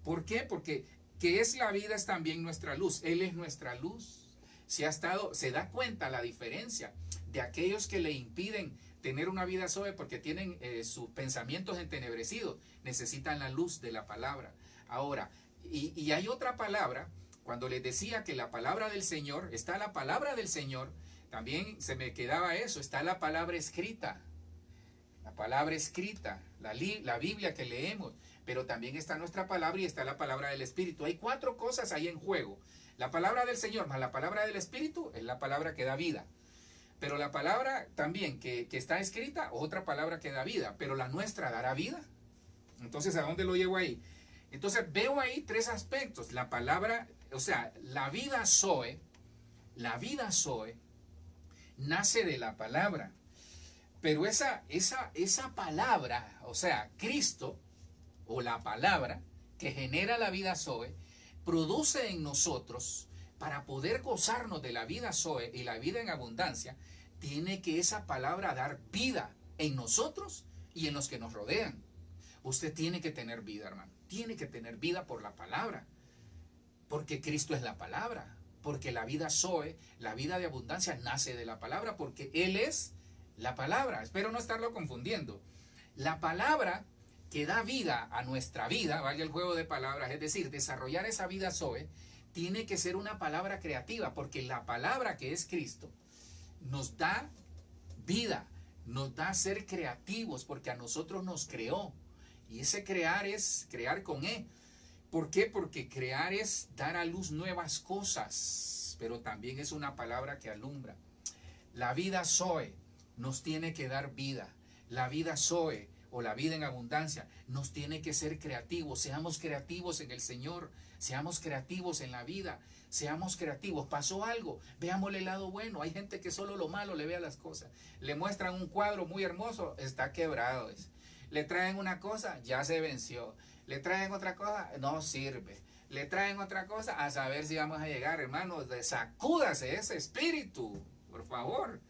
¿Por qué? Porque que es la vida es también nuestra luz, Él es nuestra luz. Se da cuenta la diferencia de aquellos que le impiden tener una vida Zoe porque tienen sus pensamientos entenebrecidos, necesitan la luz de la palabra. Ahora, y hay otra palabra, cuando les decía que la palabra del Señor, está la palabra del Señor, también se me quedaba eso, está la palabra escrita, la Biblia que leemos, pero también está nuestra palabra y está la palabra del Espíritu. Hay 4 cosas ahí en juego. La palabra del Señor más la palabra del Espíritu es la palabra que da vida. Pero la palabra también que está escrita, otra palabra que da vida, pero la nuestra dará vida. Entonces, ¿a dónde lo llevo ahí? Entonces, veo ahí 3 aspectos. La palabra, o sea, la vida Zoe, nace de la palabra. Pero esa palabra, o sea, Cristo, o la palabra que genera la vida Zoe, produce en nosotros, para poder gozarnos de la vida Zoe y la vida en abundancia, tiene que esa palabra dar vida en nosotros y en los que nos rodean. Usted tiene que tener vida, hermano. Tiene que tener vida por la palabra. Porque Cristo es la palabra. Porque la vida Zoe, la vida de abundancia, nace de la palabra. Porque Él es la palabra. Espero no estarlo confundiendo. La palabra que da vida a nuestra vida, vaya el juego de palabras, es decir, desarrollar esa vida Zoe, tiene que ser una palabra creativa, porque la palabra que es Cristo nos da vida, nos da ser creativos, porque a nosotros nos creó. Y ese crear es crear con E. ¿Por qué? Porque crear es dar a luz nuevas cosas, pero también es una palabra que alumbra. La vida Zoe nos tiene que dar vida. La vida Zoe, o la vida en abundancia, nos tiene que ser creativos. Seamos creativos en el Señor, seamos creativos en la vida, seamos creativos. Pasó algo, veámosle el lado bueno. Hay gente que solo lo malo le ve a las cosas. Le muestran un cuadro muy hermoso, está quebrado. Le traen una cosa, ya se venció. Le traen otra cosa, no sirve. Le traen otra cosa, a saber si vamos a llegar, hermanos. Sacúdase ese espíritu, por favor.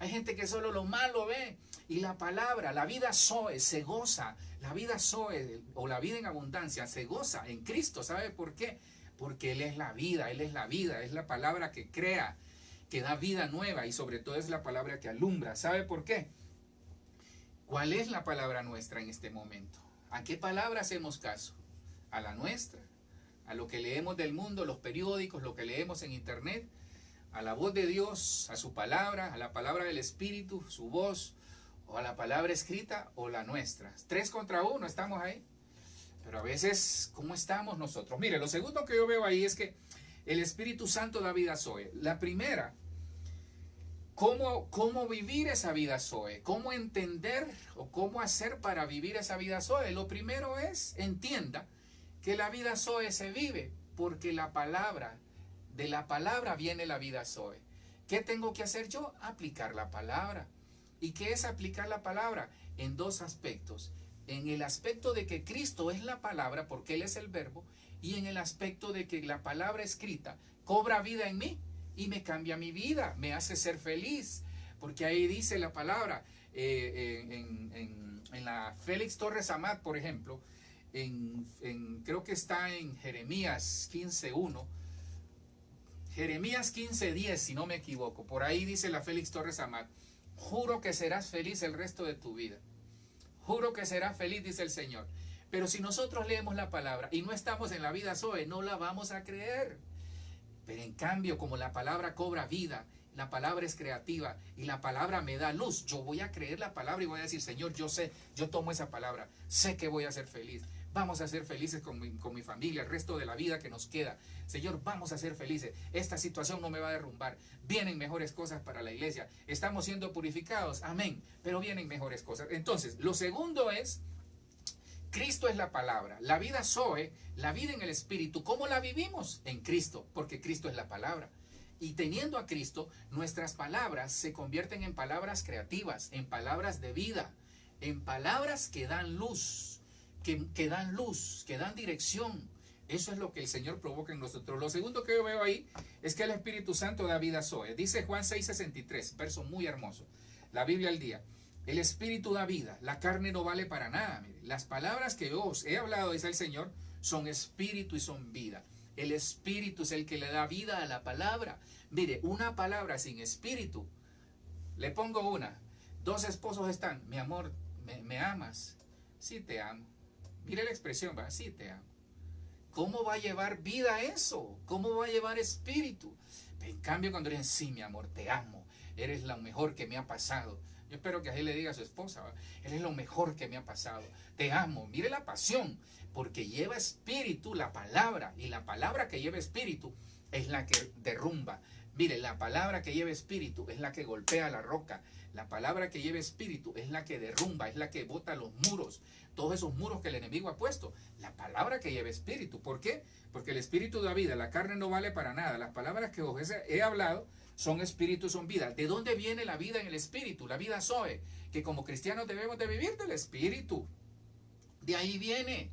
Hay gente que solo lo malo ve. Y la palabra, la vida Zoe, se goza. La vida Zoe, o la vida en abundancia, se goza en Cristo. ¿Sabe por qué? Porque Él es la vida, Él es la vida. Es la palabra que crea, que da vida nueva. Y sobre todo es la palabra que alumbra. ¿Sabe por qué? ¿Cuál es la palabra nuestra en este momento? ¿A qué palabra hacemos caso? ¿A la nuestra? ¿A lo que leemos del mundo, los periódicos, lo que leemos en internet? ¿A la voz de Dios, a su palabra, a la palabra del Espíritu, su voz, o a la palabra escrita, o la nuestra? 3 contra 1, estamos ahí. Pero a veces, ¿cómo estamos nosotros? Mire, lo segundo que yo veo ahí es que el Espíritu Santo da vida Zoe. La primera, ¿cómo vivir esa vida Zoe? ¿Cómo entender o cómo hacer para vivir esa vida Zoe? Lo primero es, entienda que la vida Zoe se vive porque de la palabra viene la vida Zoe. ¿Qué tengo que hacer yo? Aplicar la palabra. ¿Y qué es aplicar la palabra? En 2 aspectos. En el aspecto de que Cristo es la palabra, porque Él es el verbo, y en el aspecto de que la palabra escrita cobra vida en mí y me cambia mi vida, me hace ser feliz. Porque ahí dice la palabra, en la Félix Torres Amat, por ejemplo, creo que está en Jeremías 15:1, Jeremías 15:10, si no me equivoco. Por ahí dice la Félix Torres Amat: juro que serás feliz el resto de tu vida. Juro que serás feliz, dice el Señor. Pero si nosotros leemos la palabra y no estamos en la vida Zoe, no la vamos a creer. Pero en cambio, como la palabra cobra vida, la palabra es creativa y la palabra me da luz, yo voy a creer la palabra y voy a decir: Señor, yo sé, yo tomo esa palabra, sé que voy a ser feliz. vamos a ser felices con mi familia el resto de la vida que nos queda. Señor, vamos a ser felices. Esta situación no me va a derrumbar. Vienen mejores cosas para la iglesia. Estamos siendo purificados. Amén. Pero vienen mejores cosas. Entonces, lo segundo es, Cristo es la palabra. La vida Zoe, la vida en el Espíritu, ¿cómo la vivimos? En Cristo, porque Cristo es la palabra. Y teniendo a Cristo, nuestras palabras se convierten en palabras creativas, en palabras de vida, en palabras que dan luz, que dan luz, que dan dirección. Eso es lo que el Señor provoca en nosotros. Lo segundo que yo veo ahí es que el Espíritu Santo da vida Zoe. Dice Juan 6:63, verso muy hermoso. La Biblia al día. El Espíritu da vida, la carne no vale para nada. Mire, las palabras que yo os he hablado, dice el Señor, son espíritu y son vida. El Espíritu es el que le da vida a la palabra. Mire, una palabra sin espíritu. Le pongo una. Dos esposos están. Mi amor, ¿me amas? Sí, te amo. Mire la expresión, va, sí, te amo. ¿Cómo va a llevar vida eso? ¿Cómo va a llevar espíritu? En cambio, cuando dicen, sí, mi amor, te amo. Eres lo mejor que me ha pasado. Yo espero que así le diga a su esposa, ¿va? Eres lo mejor que me ha pasado. Te amo. Mire la pasión, porque lleva espíritu la palabra. Y la palabra que lleva espíritu es la que derrumba. Mire, la palabra que lleva espíritu es la que golpea la roca. La palabra que lleva espíritu es la que derrumba, es la que bota los muros. Todos esos muros que el enemigo ha puesto. La palabra que lleva espíritu. ¿Por qué? Porque el espíritu da vida. La carne no vale para nada. Las palabras que os he hablado son espíritu, son vida. ¿De dónde viene la vida en el espíritu? La vida Zoe, que como cristianos debemos de vivir del espíritu. De ahí viene.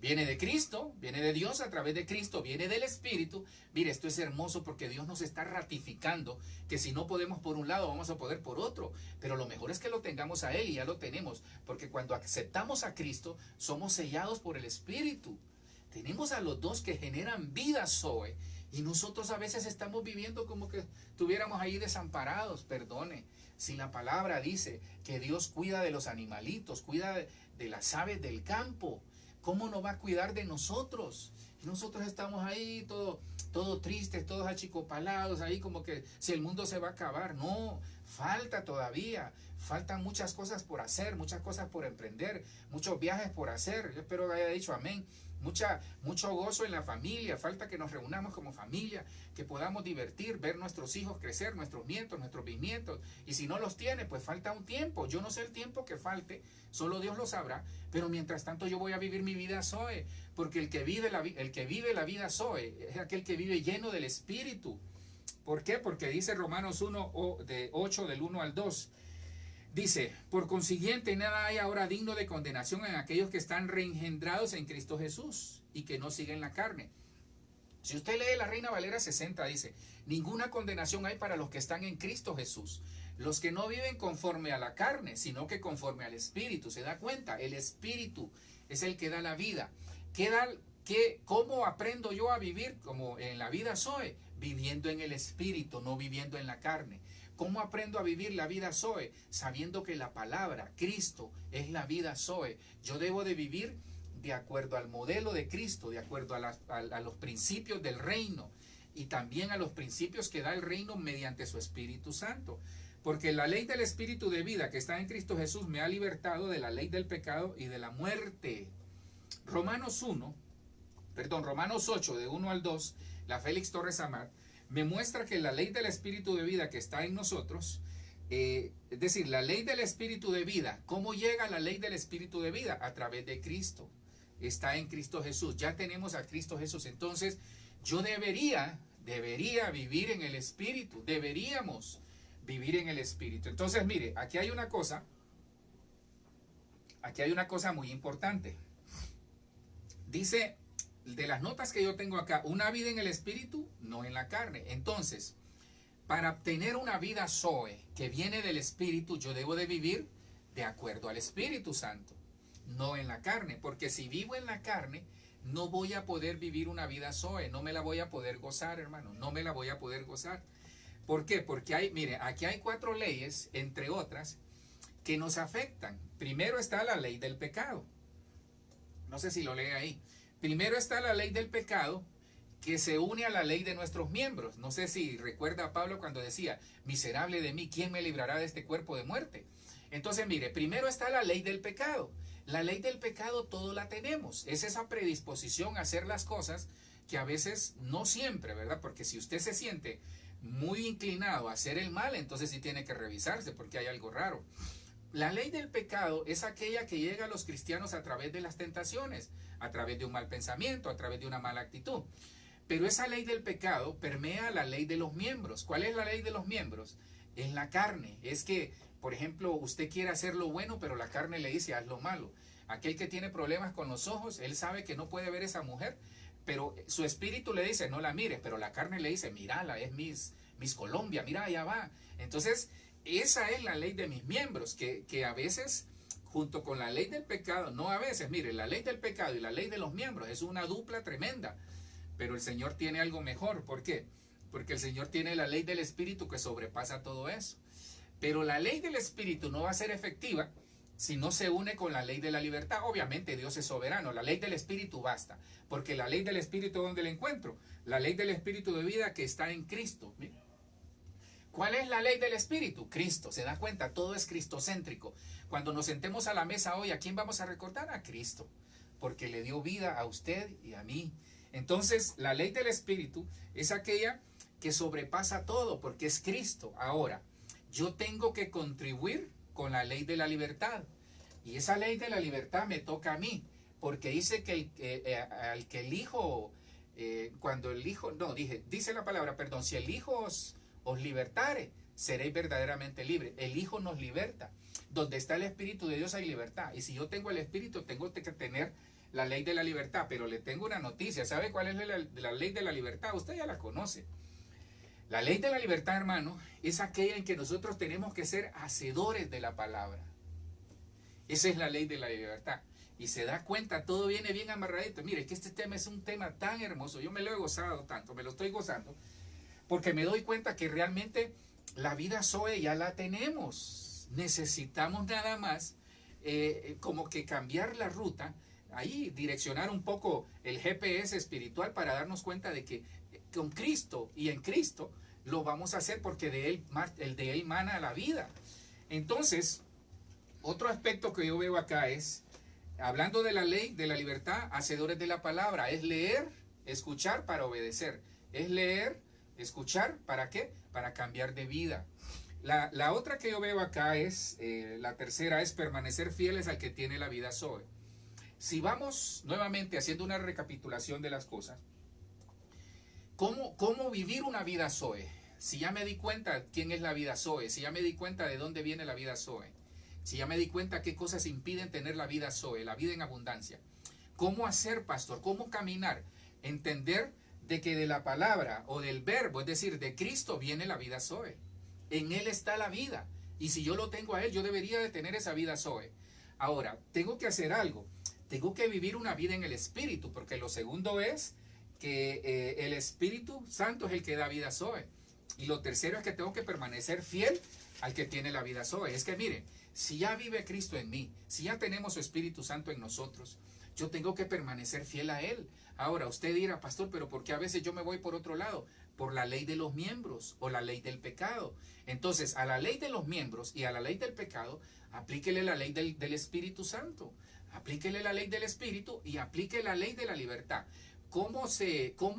Viene de Cristo, viene de Dios a través de Cristo, viene del Espíritu. Mire, esto es hermoso porque Dios nos está ratificando que si no podemos por un lado, vamos a poder por otro. Pero lo mejor es que lo tengamos a Él y ya lo tenemos. Porque cuando aceptamos a Cristo, somos sellados por el Espíritu. Tenemos a los dos que generan vida Zoe. Y nosotros a veces estamos viviendo como que estuviéramos ahí desamparados. Perdone, si la palabra dice que Dios cuida de los animalitos, cuida de las aves del campo, ¿cómo no va a cuidar de nosotros? Y nosotros estamos ahí todo tristes, todos achicopalados, ahí como que si el mundo se va a acabar. No, falta todavía. Faltan muchas cosas por hacer, muchas cosas por emprender, muchos viajes por hacer. Yo espero que haya dicho amén. Mucho gozo en la familia. Falta que nos reunamos como familia, que podamos divertir, ver nuestros hijos crecer, nuestros nietos, nuestros bisnietos. Y si no los tiene, pues falta un tiempo. Yo no sé el tiempo que falte, solo Dios lo sabrá. Pero mientras tanto yo voy a vivir mi vida Zoe, porque el que vive la vida Zoe es aquel que vive lleno del Espíritu. ¿Por qué? Porque dice Romanos 1, de 8, del 1 al 2. Dice, por consiguiente, nada hay ahora digno de condenación en aquellos que están reengendrados en Cristo Jesús y que no siguen la carne. Si usted lee la Reina Valera 60, dice, ninguna condenación hay para los que están en Cristo Jesús, los que no viven conforme a la carne, sino que conforme al Espíritu. ¿Se da cuenta? El Espíritu es el que da la vida. ¿Cómo aprendo yo a vivir como en la vida Zoe? Viviendo en el Espíritu, no viviendo en la carne. ¿Cómo aprendo a vivir la vida Zoe? Sabiendo que la palabra, Cristo, es la vida Zoe. Yo debo de vivir de acuerdo al modelo de Cristo, de acuerdo a los principios del reino y también a los principios que da el reino mediante su Espíritu Santo. Porque la ley del Espíritu de vida que está en Cristo Jesús me ha libertado de la ley del pecado y de la muerte. Romanos 8, de 1 al 2, la Félix Torres Amat, me muestra que la ley del Espíritu de vida que está en nosotros, es decir, la ley del Espíritu de vida, ¿cómo llega la ley del Espíritu de vida? A través de Cristo. Está en Cristo Jesús. Ya tenemos a Cristo Jesús. Entonces, yo debería vivir en el Espíritu. Deberíamos vivir en el Espíritu. Entonces, mire, aquí hay una cosa muy importante. Dice, de las notas que yo tengo acá, una vida en el Espíritu, no en la carne. Entonces, para obtener una vida Zoe que viene del Espíritu, yo debo de vivir de acuerdo al Espíritu Santo, no en la carne. Porque si vivo en la carne, no voy a poder vivir una vida Zoe, no me la voy a poder gozar, hermano, no me la voy a poder gozar. ¿Por qué? Porque mire, aquí hay 4 leyes, entre otras, que nos afectan. Primero está la ley del pecado. No sé si lo lee ahí. Primero está la ley del pecado, que se une a la ley de nuestros miembros. No sé si recuerda a Pablo cuando decía, miserable de mí, ¿quién me librará de este cuerpo de muerte? Entonces, mire, primero está la ley del pecado, La ley del pecado todo la tenemos. Es esa predisposición a hacer las cosas que a veces, no siempre, ¿verdad? Porque si usted se siente muy inclinado a hacer el mal, entonces sí tiene que revisarse porque hay algo raro. La ley del pecado es aquella que llega a los cristianos a través de las tentaciones, a través de un mal pensamiento, a través de una mala actitud. Pero esa ley del pecado permea la ley de los miembros. ¿Cuál es la ley de los miembros? Es la carne. Es que, por ejemplo, usted quiere hacer lo bueno, pero la carne le dice, haz lo malo. Aquel que tiene problemas con los ojos, él sabe que no puede ver esa mujer, pero su espíritu le dice, no la mires, pero la carne le dice, mírala, es Miss Colombia, mira, allá va. Entonces, esa es la ley de mis miembros, que a veces, junto con la ley del pecado, no a veces, mire, la ley del pecado y la ley de los miembros es una dupla tremenda, pero el Señor tiene algo mejor. ¿Por qué? Porque el Señor tiene la ley del Espíritu que sobrepasa todo eso. Pero la ley del Espíritu no va a ser efectiva si no se une con la ley de la libertad. Obviamente Dios es soberano, la ley del Espíritu basta, porque la ley del Espíritu, ¿dónde la encuentro? La ley del Espíritu de vida que está en Cristo. ¿Cuál es la ley del Espíritu? Cristo. ¿Se da cuenta? Todo es cristocéntrico. Cuando nos sentemos a la mesa hoy, ¿a quién vamos a recordar? A Cristo, porque le dio vida a usted y a mí. Entonces, la ley del Espíritu es aquella que sobrepasa todo, porque es Cristo. Ahora, yo tengo que contribuir con la ley de la libertad. Y esa ley de la libertad me toca a mí, porque dice que al que el Hijo, cuando el Hijo, no, dice la palabra, perdón, si el Hijo os libertare, seréis verdaderamente libres. El Hijo nos liberta. Donde está el Espíritu de Dios hay libertad. Y si yo tengo el Espíritu, tengo que tener la ley de la libertad. Pero le tengo una noticia. ¿Sabe cuál es la ley de la libertad? Usted ya la conoce. La ley de la libertad, hermano, es aquella en que nosotros tenemos que ser hacedores de la palabra. Esa es la ley de la libertad. Y se da cuenta, todo viene bien amarradito. Mire, que este tema es un tema tan hermoso. Yo me lo he gozado tanto, me lo estoy gozando, porque me doy cuenta que realmente la vida Zoe ya la tenemos. Necesitamos nada más como que cambiar la ruta, ahí direccionar un poco el GPS espiritual para darnos cuenta de que con Cristo y en Cristo lo vamos a hacer, porque de él mana la vida. Entonces, otro aspecto que yo veo acá es, hablando de la ley de la libertad, hacedores de la palabra, es leer, escuchar para obedecer. Es leer, escuchar, ¿para qué? Para cambiar de vida. La otra que yo veo acá es, la tercera es permanecer fieles al que tiene la vida Zoe. Si vamos nuevamente haciendo una recapitulación de las cosas, ¿cómo vivir una vida Zoe? Si ya me di cuenta quién es la vida Zoe, si ya me di cuenta de dónde viene la vida Zoe, si ya me di cuenta qué cosas impiden tener la vida Zoe, la vida en abundancia, ¿cómo hacer, pastor? ¿Cómo caminar? Entender de que de la palabra o del verbo, es decir, de Cristo, viene la vida Zoe. En Él está la vida. Y si yo lo tengo a Él, yo debería de tener esa vida Zoe. Ahora, tengo que hacer algo. Tengo que vivir una vida en el Espíritu, porque lo segundo es que el Espíritu Santo es el que da vida Zoe. Y lo tercero es que tengo que permanecer fiel al que tiene la vida Zoe. Es que miren, si ya vive Cristo en mí, si ya tenemos su Espíritu Santo en nosotros, yo tengo que permanecer fiel a Él. Ahora, usted dirá, pastor, pero ¿por qué a veces yo me voy por otro lado? Por la ley de los miembros o la ley del pecado. Entonces, a la ley de los miembros y a la ley del pecado, aplíquele la ley del Espíritu Santo. Aplíquele la ley del Espíritu y aplique la ley de la libertad. ¿Cómo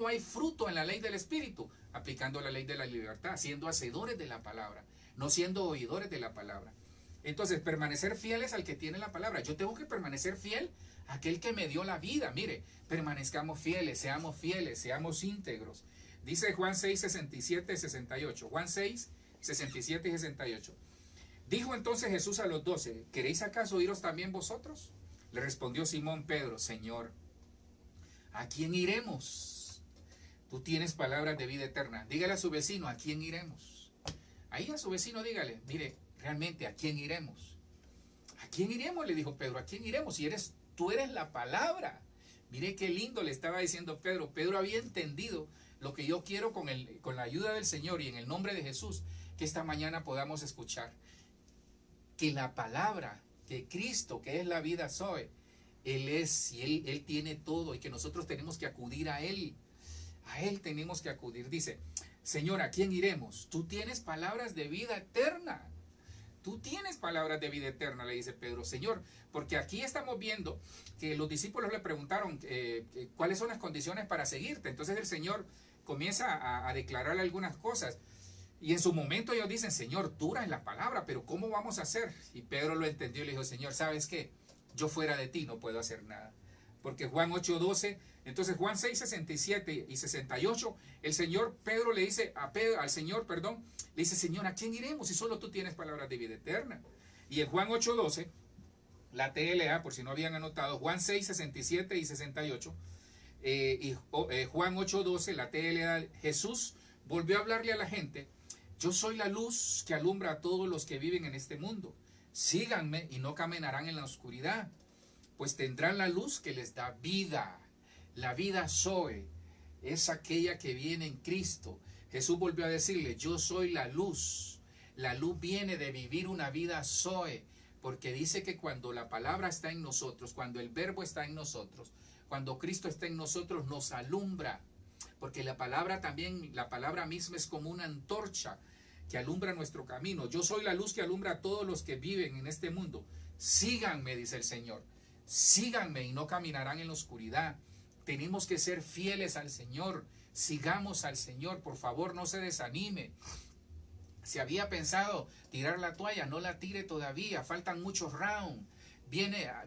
hay fruto en la ley del Espíritu? Aplicando la ley de la libertad, siendo hacedores de la palabra, no siendo oidores de la palabra. Entonces, permanecer fieles al que tiene la palabra. Yo tengo que permanecer fiel a aquel que me dio la vida. Mire, permanezcamos fieles, seamos íntegros. Dice Juan 6, 67 y 68. Juan 6, 67 y 68. Dijo entonces Jesús a los 12, ¿queréis acaso iros también vosotros? Le respondió Simón Pedro, Señor, ¿a quién iremos? Tú tienes palabras de vida eterna. Dígale a su vecino, ¿a quién iremos? Ahí a su vecino dígale, mire, realmente, ¿a quién iremos? ¿A quién iremos? Le dijo Pedro, ¿a quién iremos? Si tú eres la palabra. Mire qué lindo le estaba diciendo Pedro. Pedro había entendido lo que yo quiero con la ayuda del Señor y en el nombre de Jesús, que esta mañana podamos escuchar. Que la palabra, que Cristo, que es la vida Zoe, Él es y Él tiene todo y que nosotros tenemos que acudir a Él. A Él tenemos que acudir. Dice, Señor, ¿a quién iremos? Tú tienes palabras de vida eterna. tú tienes palabras de vida eterna, le dice Pedro. Señor, porque aquí estamos viendo que los discípulos le preguntaron cuáles son las condiciones para seguirte. Entonces el Señor comienza a declarar algunas cosas. Y en su momento ellos dicen, Señor, dura es la palabra, pero ¿cómo vamos a hacer? Y Pedro lo entendió y le dijo, Señor, ¿sabes qué? Yo fuera de ti no puedo hacer nada. Porque Juan 8:12, entonces Juan 6:67 y 68, el Señor, Pedro le dice al Señor, le dice, Señor, ¿a quién iremos si solo tú tienes palabras de vida eterna? Y en Juan 8:12, la TLA, por si no habían anotado, Juan 6:67 y 68, Juan 8:12, la TLA, Jesús volvió a hablarle a la gente, yo soy la luz que alumbra a todos los que viven en este mundo. Síganme y no caminarán en la oscuridad, pues tendrán la luz que les da vida. La vida Zoe es aquella que viene en Cristo. Jesús volvió a decirle, yo soy la luz. La luz viene de vivir una vida Zoe, porque dice que cuando la palabra está en nosotros, cuando el verbo está en nosotros, cuando Cristo está en nosotros, nos alumbra. Porque la palabra también, la palabra misma es como una antorcha que alumbra nuestro camino. Yo soy la luz que alumbra a todos los que viven en este mundo. Síganme, dice el Señor. Síganme y no caminarán en la oscuridad. Tenemos que ser fieles al Señor. Sigamos al Señor. Por favor, no se desanime. Si había pensado tirar la toalla, no la tire todavía. Faltan muchos rounds.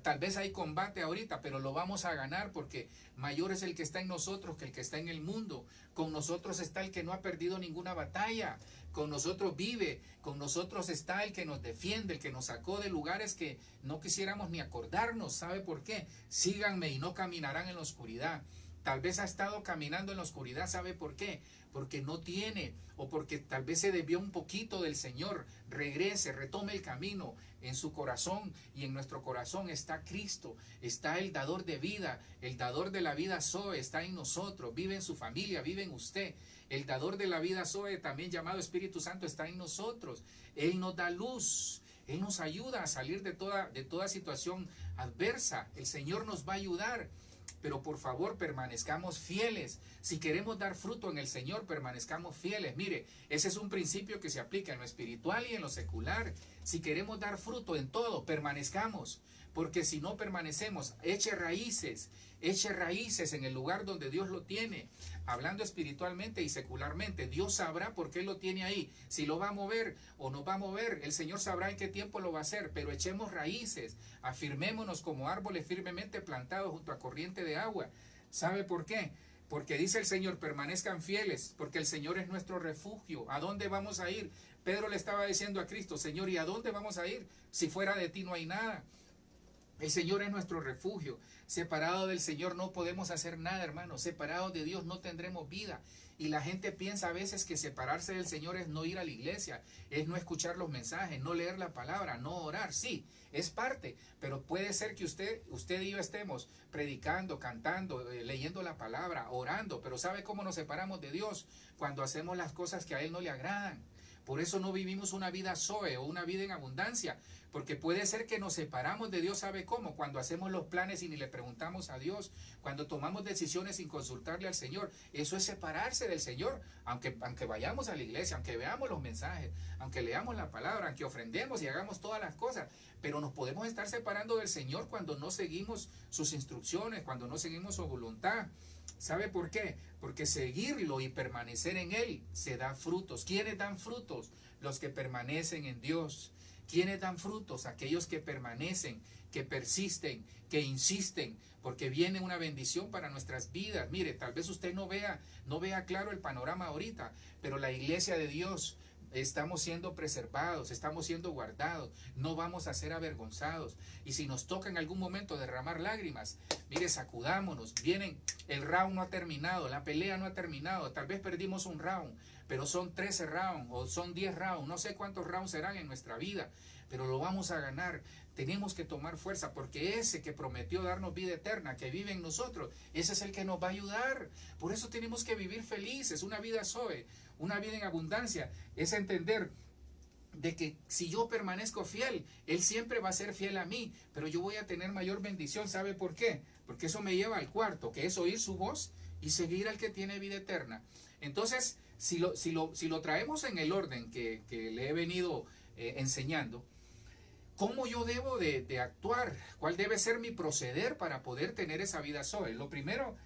Tal vez hay combate ahorita, pero lo vamos a ganar porque mayor es el que está en nosotros que el que está en el mundo. Con nosotros está el que no ha perdido ninguna batalla. Con nosotros vive, con nosotros está el que nos defiende, el que nos sacó de lugares que no quisiéramos ni acordarnos. ¿Sabe por qué? Síganme y no caminarán en la oscuridad. Tal vez ha estado caminando en la oscuridad, ¿sabe por qué? Porque no tiene, o porque tal vez se desvió un poquito del Señor. Regrese, retome el camino. En su corazón y en nuestro corazón está Cristo, está el dador de vida, el dador de la vida Zoe está en nosotros, vive en su familia, vive en usted. El dador de la vida Zoe, también llamado Espíritu Santo, está en nosotros. Él nos da luz, Él nos ayuda a salir de toda situación adversa. El Señor nos va a ayudar. Pero por favor, permanezcamos fieles. Si queremos dar fruto en el Señor, permanezcamos fieles. Mire, ese es un principio que se aplica en lo espiritual y en lo secular. Si queremos dar fruto en todo, permanezcamos. Porque si no permanecemos, eche raíces en el lugar donde Dios lo tiene. Hablando espiritualmente y secularmente, Dios sabrá por qué lo tiene ahí. Si lo va a mover o no va a mover, el Señor sabrá en qué tiempo lo va a hacer. Pero echemos raíces, afirmémonos como árboles firmemente plantados junto a corriente de agua. ¿Sabe por qué? Porque dice el Señor, permanezcan fieles, porque el Señor es nuestro refugio. ¿A dónde vamos a ir? Pedro le estaba diciendo a Cristo, Señor, ¿y a dónde vamos a ir? Si fuera de ti no hay nada. El Señor es nuestro refugio. Separado del Señor no podemos hacer nada, hermano. Separado de Dios no tendremos vida. Y la gente piensa a veces que separarse del Señor es no ir a la iglesia, es no escuchar los mensajes, no leer la palabra, no orar. Sí, es parte, pero puede ser que usted y yo estemos predicando, cantando, leyendo la palabra, orando. Pero ¿sabe cómo nos separamos de Dios? Cuando hacemos las cosas que a Él no le agradan. Por eso no vivimos una vida Zoe o una vida en abundancia, porque puede ser que nos separamos de Dios, ¿sabe cómo? Cuando hacemos los planes y ni le preguntamos a Dios, cuando tomamos decisiones sin consultarle al Señor. Eso es separarse del Señor, aunque vayamos a la iglesia, aunque veamos los mensajes, aunque leamos la palabra, aunque ofrendemos y hagamos todas las cosas, pero nos podemos estar separando del Señor cuando no seguimos sus instrucciones, cuando no seguimos su voluntad. ¿Sabe por qué? Porque seguirlo y permanecer en Él se da frutos. ¿Quiénes dan frutos? Los que permanecen en Dios. ¿Quiénes dan frutos? Aquellos que permanecen, que persisten, que insisten, porque viene una bendición para nuestras vidas. Mire, tal vez usted no vea claro el panorama ahorita, pero la iglesia de Dios, estamos siendo preservados, estamos siendo guardados, no vamos a ser avergonzados. Y si nos toca en algún momento derramar lágrimas, mire, sacudámonos. El round no ha terminado, la pelea no ha terminado, tal vez perdimos un round, pero son 13 rounds o son 10 rounds, no sé cuántos rounds serán en nuestra vida, pero lo vamos a ganar. Tenemos que tomar fuerza, porque ese que prometió darnos vida eterna, que vive en nosotros, ese es el que nos va a ayudar. Por eso tenemos que vivir felices, una vida Zoe, una vida en abundancia. Es entender de que si yo permanezco fiel, Él siempre va a ser fiel a mí, pero yo voy a tener mayor bendición. ¿Sabe por qué? Porque eso me lleva al cuarto, que es oír su voz y seguir al que tiene vida eterna. Entonces, si lo traemos en el orden que le he venido enseñando, ¿cómo yo debo de actuar? ¿Cuál debe ser mi proceder para poder tener esa vida Zoe? Lo primero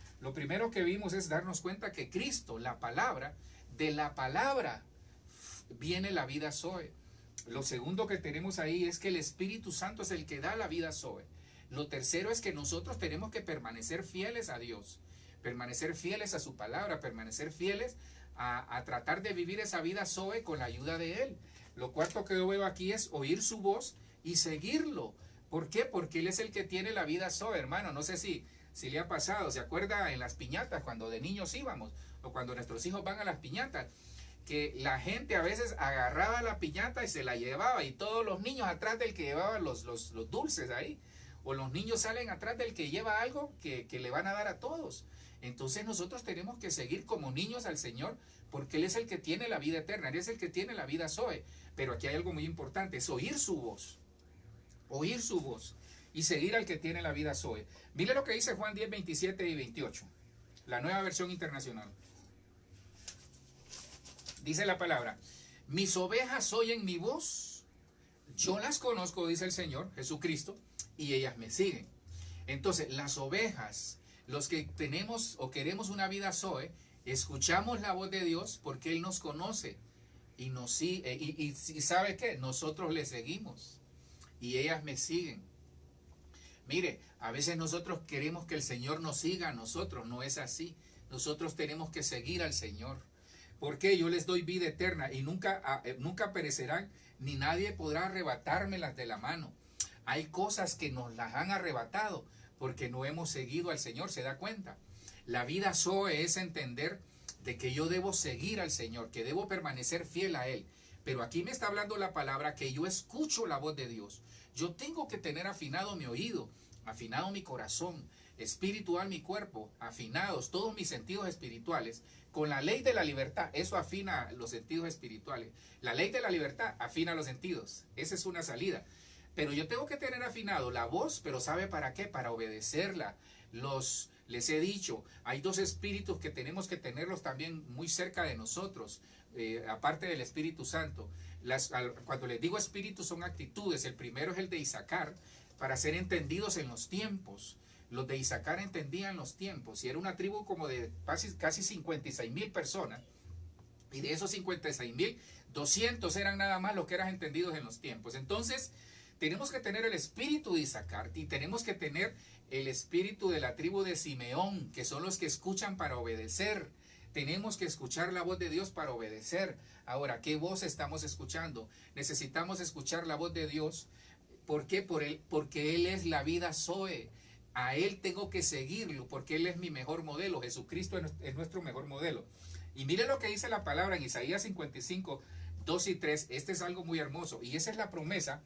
que vimos es darnos cuenta que Cristo, la palabra, de la palabra viene la vida Zoe. Lo segundo que tenemos ahí es que el Espíritu Santo es el que da la vida Zoe. Lo tercero es que nosotros tenemos que permanecer fieles a Dios, permanecer fieles a su palabra, permanecer fieles a tratar de vivir esa vida Zoe con la ayuda de Él. Lo cuarto que yo veo aquí es oír su voz y seguirlo. ¿Por qué? Porque Él es el que tiene la vida Zoe, hermano. No sé si le ha pasado, ¿se acuerda en las piñatas cuando de niños íbamos? O cuando nuestros hijos van a las piñatas, que la gente a veces agarraba la piñata y se la llevaba, y todos los niños atrás del que llevaba los dulces ahí, o los niños salen atrás del que lleva algo que le van a dar a todos. Entonces nosotros tenemos que seguir como niños al Señor, porque Él es el que tiene la vida eterna, Él es el que tiene la vida Zoe. Pero aquí hay algo muy importante, es oír su voz y seguir al que tiene la vida Zoe. Mire lo que dice Juan 10, 27 y 28, la Nueva Versión Internacional. Dice la palabra: mis ovejas oyen mi voz, yo las conozco, dice el Señor Jesucristo, y ellas me siguen. Entonces, las ovejas, los que tenemos o queremos una vida Zoe, escuchamos la voz de Dios porque Él nos conoce y nos sigue, y ¿sabe qué? Nosotros le seguimos y ellas me siguen. Mire, a veces nosotros queremos que el Señor nos siga a nosotros, no es así. Nosotros tenemos que seguir al Señor. Porque yo les doy vida eterna y nunca perecerán, ni nadie podrá arrebatármelas de la mano. Hay cosas que nos las han arrebatado porque no hemos seguido al Señor, ¿se da cuenta? La vida Zoe es entender de que yo debo seguir al Señor, que debo permanecer fiel a Él. Pero aquí me está hablando la palabra que yo escucho la voz de Dios. Yo tengo que tener afinado mi oído, afinado mi corazón, espiritual mi cuerpo, afinados todos mis sentidos espirituales. Con la ley de la libertad, eso afina los sentidos espirituales. La ley de la libertad afina los sentidos. Esa es una salida. Pero yo tengo que tener afinado la voz, pero ¿sabe para qué? Para obedecerla. Les he dicho, hay dos espíritus que tenemos que tenerlos también muy cerca de nosotros, aparte del Espíritu Santo. Cuando les digo espíritus son actitudes. El primero es el de Isaacar, para ser entendidos en los tiempos. Los de Isaacar entendían los tiempos, y era una tribu como de casi 56,000 personas, y de esos 56,000, 200 eran nada más los que eran entendidos en los tiempos. Entonces, tenemos que tener el espíritu de Isaacar, y tenemos que tener el espíritu de la tribu de Simeón, que son los que escuchan para obedecer. Tenemos que escuchar la voz de Dios para obedecer. Ahora, ¿qué voz estamos escuchando? Necesitamos escuchar la voz de Dios. ¿Por qué? Porque Él es la vida Zoe. A Él tengo que seguirlo porque Él es mi mejor modelo. Jesucristo es nuestro mejor modelo. Y mire lo que dice la palabra en Isaías 55, 2 y 3. Este es algo muy hermoso. Y esa es la promesa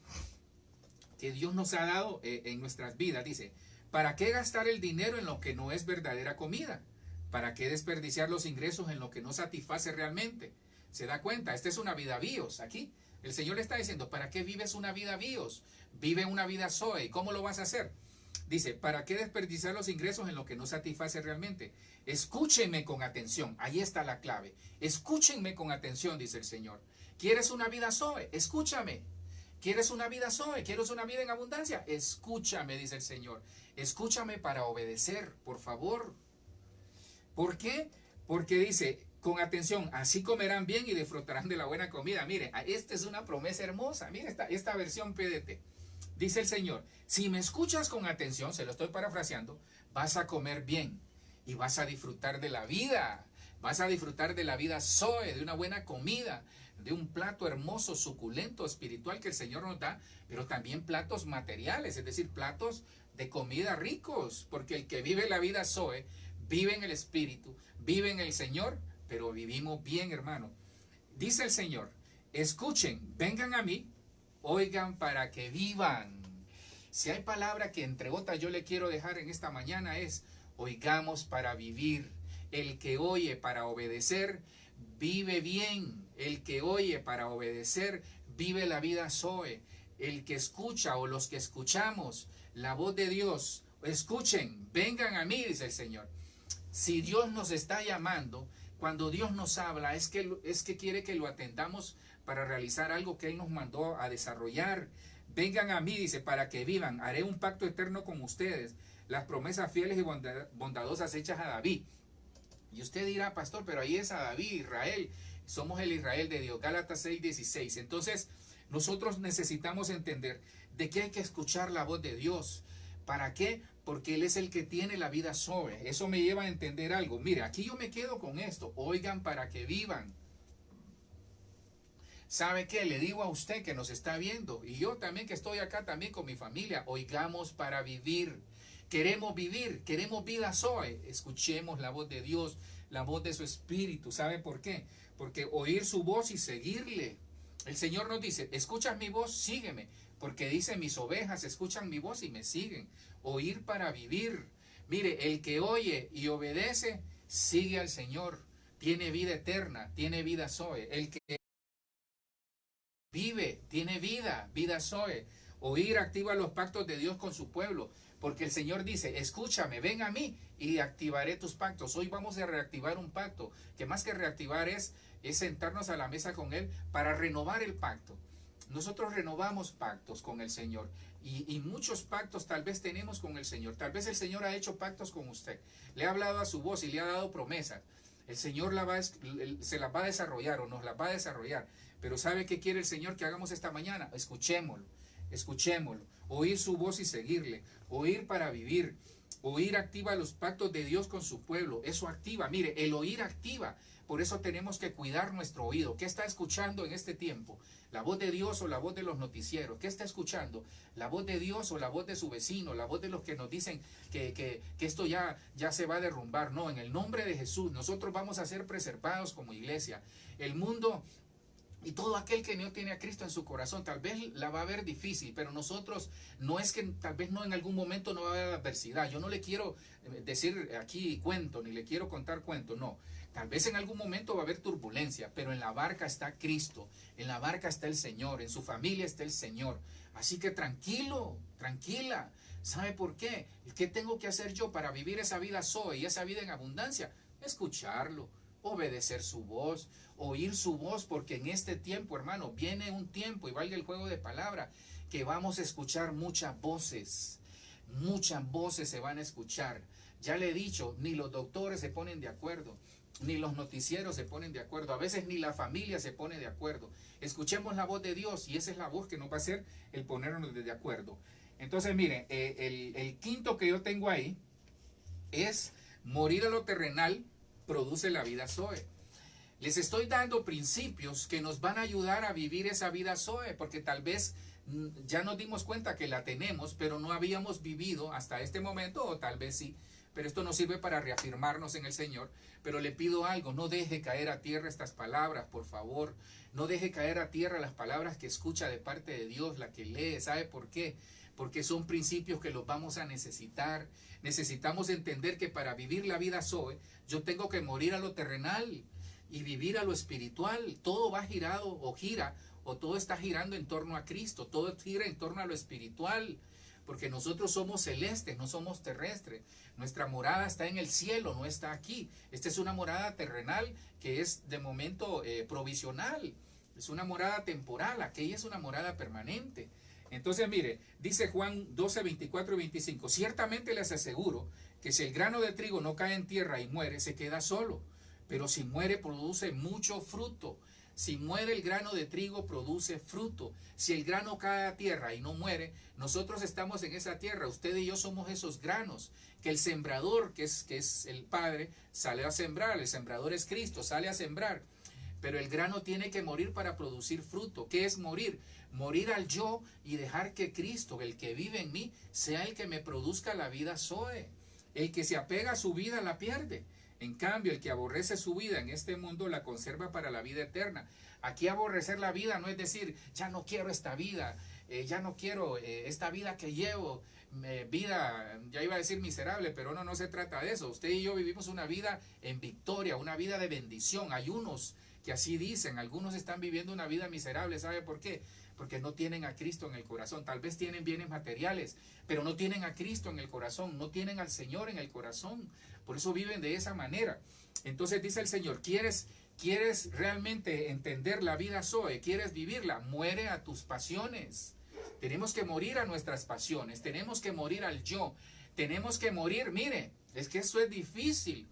que Dios nos ha dado en nuestras vidas. Dice: ¿para qué gastar el dinero en lo que no es verdadera comida? ¿Para qué desperdiciar los ingresos en lo que no satisface realmente? ¿Se da cuenta? Esta es una vida bios. Aquí el Señor le está diciendo: ¿para qué vives una vida bios? Vive una vida Zoe. ¿Y cómo lo vas a hacer? Dice: ¿para qué desperdiciar los ingresos en lo que no satisface realmente? Escúchenme con atención. Ahí está la clave. Escúchenme con atención, dice el Señor. ¿Quieres una vida Zoe? Escúchame. ¿Quieres una vida Zoe? ¿Quieres una vida en abundancia? Escúchame, dice el Señor. Escúchame para obedecer, por favor. ¿Por qué? Porque dice, con atención, así comerán bien y disfrutarán de la buena comida. Mire, esta es una promesa hermosa. Mire esta versión PDT. Dice el Señor: si me escuchas con atención, se lo estoy parafraseando, vas a comer bien y vas a disfrutar de la vida. Vas a disfrutar de la vida Zoe, de una buena comida, de un plato hermoso, suculento, espiritual que el Señor nos da, pero también platos materiales, es decir, platos de comida ricos, porque el que vive la vida Zoe, vive en el Espíritu, vive en el Señor, pero vivimos bien, hermano. Dice el Señor: escuchen, vengan a mí, oigan para que vivan. Si hay palabra que entre otras yo le quiero dejar en esta mañana es: oigamos para vivir. El que oye para obedecer, vive bien. El que oye para obedecer, vive la vida Zoe. El que escucha, o los que escuchamos la voz de Dios, escuchen, vengan a mí, dice el Señor. Si Dios nos está llamando, cuando Dios nos habla, es que quiere que lo atendamos para realizar algo que Él nos mandó a desarrollar. Vengan a mí, dice, para que vivan. Haré un pacto eterno con ustedes. Las promesas fieles y bondadosas hechas a David. Y usted dirá, pastor, pero ahí es a David, Israel. Somos el Israel de Dios. Gálatas 6:16. Entonces, nosotros necesitamos entender de que hay que escuchar la voz de Dios. ¿Para qué? Porque Él es el que tiene la vida sobre. Eso me lleva a entender algo. Mire, aquí yo me quedo con esto. Oigan para que vivan. ¿Sabe qué? Le digo a usted que nos está viendo, y yo también que estoy acá también con mi familia, oigamos para vivir. Queremos vivir, queremos vida Zoe. Escuchemos la voz de Dios, la voz de su Espíritu. ¿Sabe por qué? Porque oír su voz y seguirle. El Señor nos dice, escuchas mi voz, sígueme. Porque dice, mis ovejas escuchan mi voz y me siguen. Oír para vivir. Mire, el que oye y obedece, sigue al Señor. Tiene vida eterna, tiene vida Zoe. El que vive, tiene vida, vida Zoe. Oír activa los pactos de Dios con su pueblo, porque el Señor dice, escúchame, ven a mí y activaré tus pactos. Hoy vamos a reactivar un pacto, que más que reactivar es sentarnos a la mesa con Él para renovar el pacto. Nosotros renovamos pactos con el Señor y muchos pactos tal vez tenemos con el Señor. Tal vez el Señor ha hecho pactos con usted, le ha hablado a su voz y le ha dado promesas. El Señor se las va a desarrollar o nos las va a desarrollar. Pero ¿sabe qué quiere el Señor que hagamos esta mañana? Escuchémoslo, escuchémoslo. Oír su voz y seguirle. Oír para vivir. Oír activa los pactos de Dios con su pueblo. Eso activa. Mire, el oír activa. Por eso tenemos que cuidar nuestro oído. ¿Qué está escuchando en este tiempo? ¿La voz de Dios o la voz de los noticieros? ¿Qué está escuchando? ¿La voz de Dios o la voz de su vecino? ¿La voz de los que nos dicen que esto ya se va a derrumbar? No, en el nombre de Jesús nosotros vamos a ser preservados como iglesia. El mundo y todo aquel que no tiene a Cristo en su corazón, tal vez la va a ver difícil, pero nosotros, no es que tal vez no en algún momento no va a haber adversidad. Yo no le quiero decir aquí cuento, ni le quiero contar cuento, no. Tal vez en algún momento va a haber turbulencia, pero en la barca está Cristo, en la barca está el Señor, en su familia está el Señor. Así que tranquilo, tranquila. ¿Sabe por qué? ¿Qué tengo que hacer yo para vivir esa vida Zoe y esa vida en abundancia? Escucharlo, obedecer su voz, oír su voz, porque en este tiempo, hermano, viene un tiempo, y valga el juego de palabras, que vamos a escuchar muchas voces se van a escuchar. Ya le he dicho, ni los doctores se ponen de acuerdo, ni los noticieros se ponen de acuerdo, a veces ni la familia se pone de acuerdo. Escuchemos la voz de Dios, y esa es la voz que nos va a hacer el ponernos de acuerdo. Entonces, miren, el quinto que yo tengo ahí es morir a lo terrenal produce la vida Zoe. Les estoy dando principios que nos van a ayudar a vivir esa vida Zoe, porque tal vez ya nos dimos cuenta que la tenemos, pero no habíamos vivido hasta este momento, o tal vez sí. Pero esto nos sirve para reafirmarnos en el Señor. Pero le pido algo, no deje caer a tierra estas palabras, por favor. No deje caer a tierra las palabras que escucha de parte de Dios, la que lee. ¿Sabe por qué? Porque son principios que los vamos a necesitar. Necesitamos entender que para vivir la vida Zoe, yo tengo que morir a lo terrenal y vivir a lo espiritual. Todo va girado o gira, o todo está girando en torno a Cristo. Todo gira en torno a lo espiritual. Porque nosotros somos celestes, no somos terrestres. Nuestra morada está en el cielo, no está aquí. Esta es una morada terrenal que es de momento provisional. Es una morada temporal, aquella es una morada permanente. Entonces, mire, dice Juan 12, 24 y 25. Ciertamente les aseguro que si el grano de trigo no cae en tierra y muere, se queda solo. Pero si muere, produce mucho fruto. Si muere el grano de trigo, produce fruto. Si el grano cae a tierra y no muere, nosotros estamos en esa tierra. Usted y yo somos esos granos. Que el sembrador, que es el Padre, sale a sembrar. El sembrador es Cristo, sale a sembrar. Pero el grano tiene que morir para producir fruto. ¿Qué es morir? Morir al yo y dejar que Cristo, el que vive en mí, sea el que me produzca la vida Zoe. El que se apega a su vida la pierde. En cambio, el que aborrece su vida en este mundo la conserva para la vida eterna. Aquí aborrecer la vida no es decir, ya no quiero esta vida, ya no quiero esta vida que llevo, vida, ya iba a decir miserable, pero no se trata de eso. Usted y yo vivimos una vida en victoria, una vida de bendición. Hay unos que así dicen, algunos están viviendo una vida miserable. ¿Sabe por qué? Porque no tienen a Cristo en el corazón. Tal vez tienen bienes materiales, pero no tienen a Cristo en el corazón, no tienen al Señor en el corazón. Por eso viven de esa manera. Entonces dice el Señor, ¿quieres ¿Quieres realmente entender la vida Zoe? ¿Quieres vivirla? Muere a tus pasiones. Tenemos que morir a nuestras pasiones. Tenemos que morir al yo. Tenemos que morir, mire, es que eso es difícil.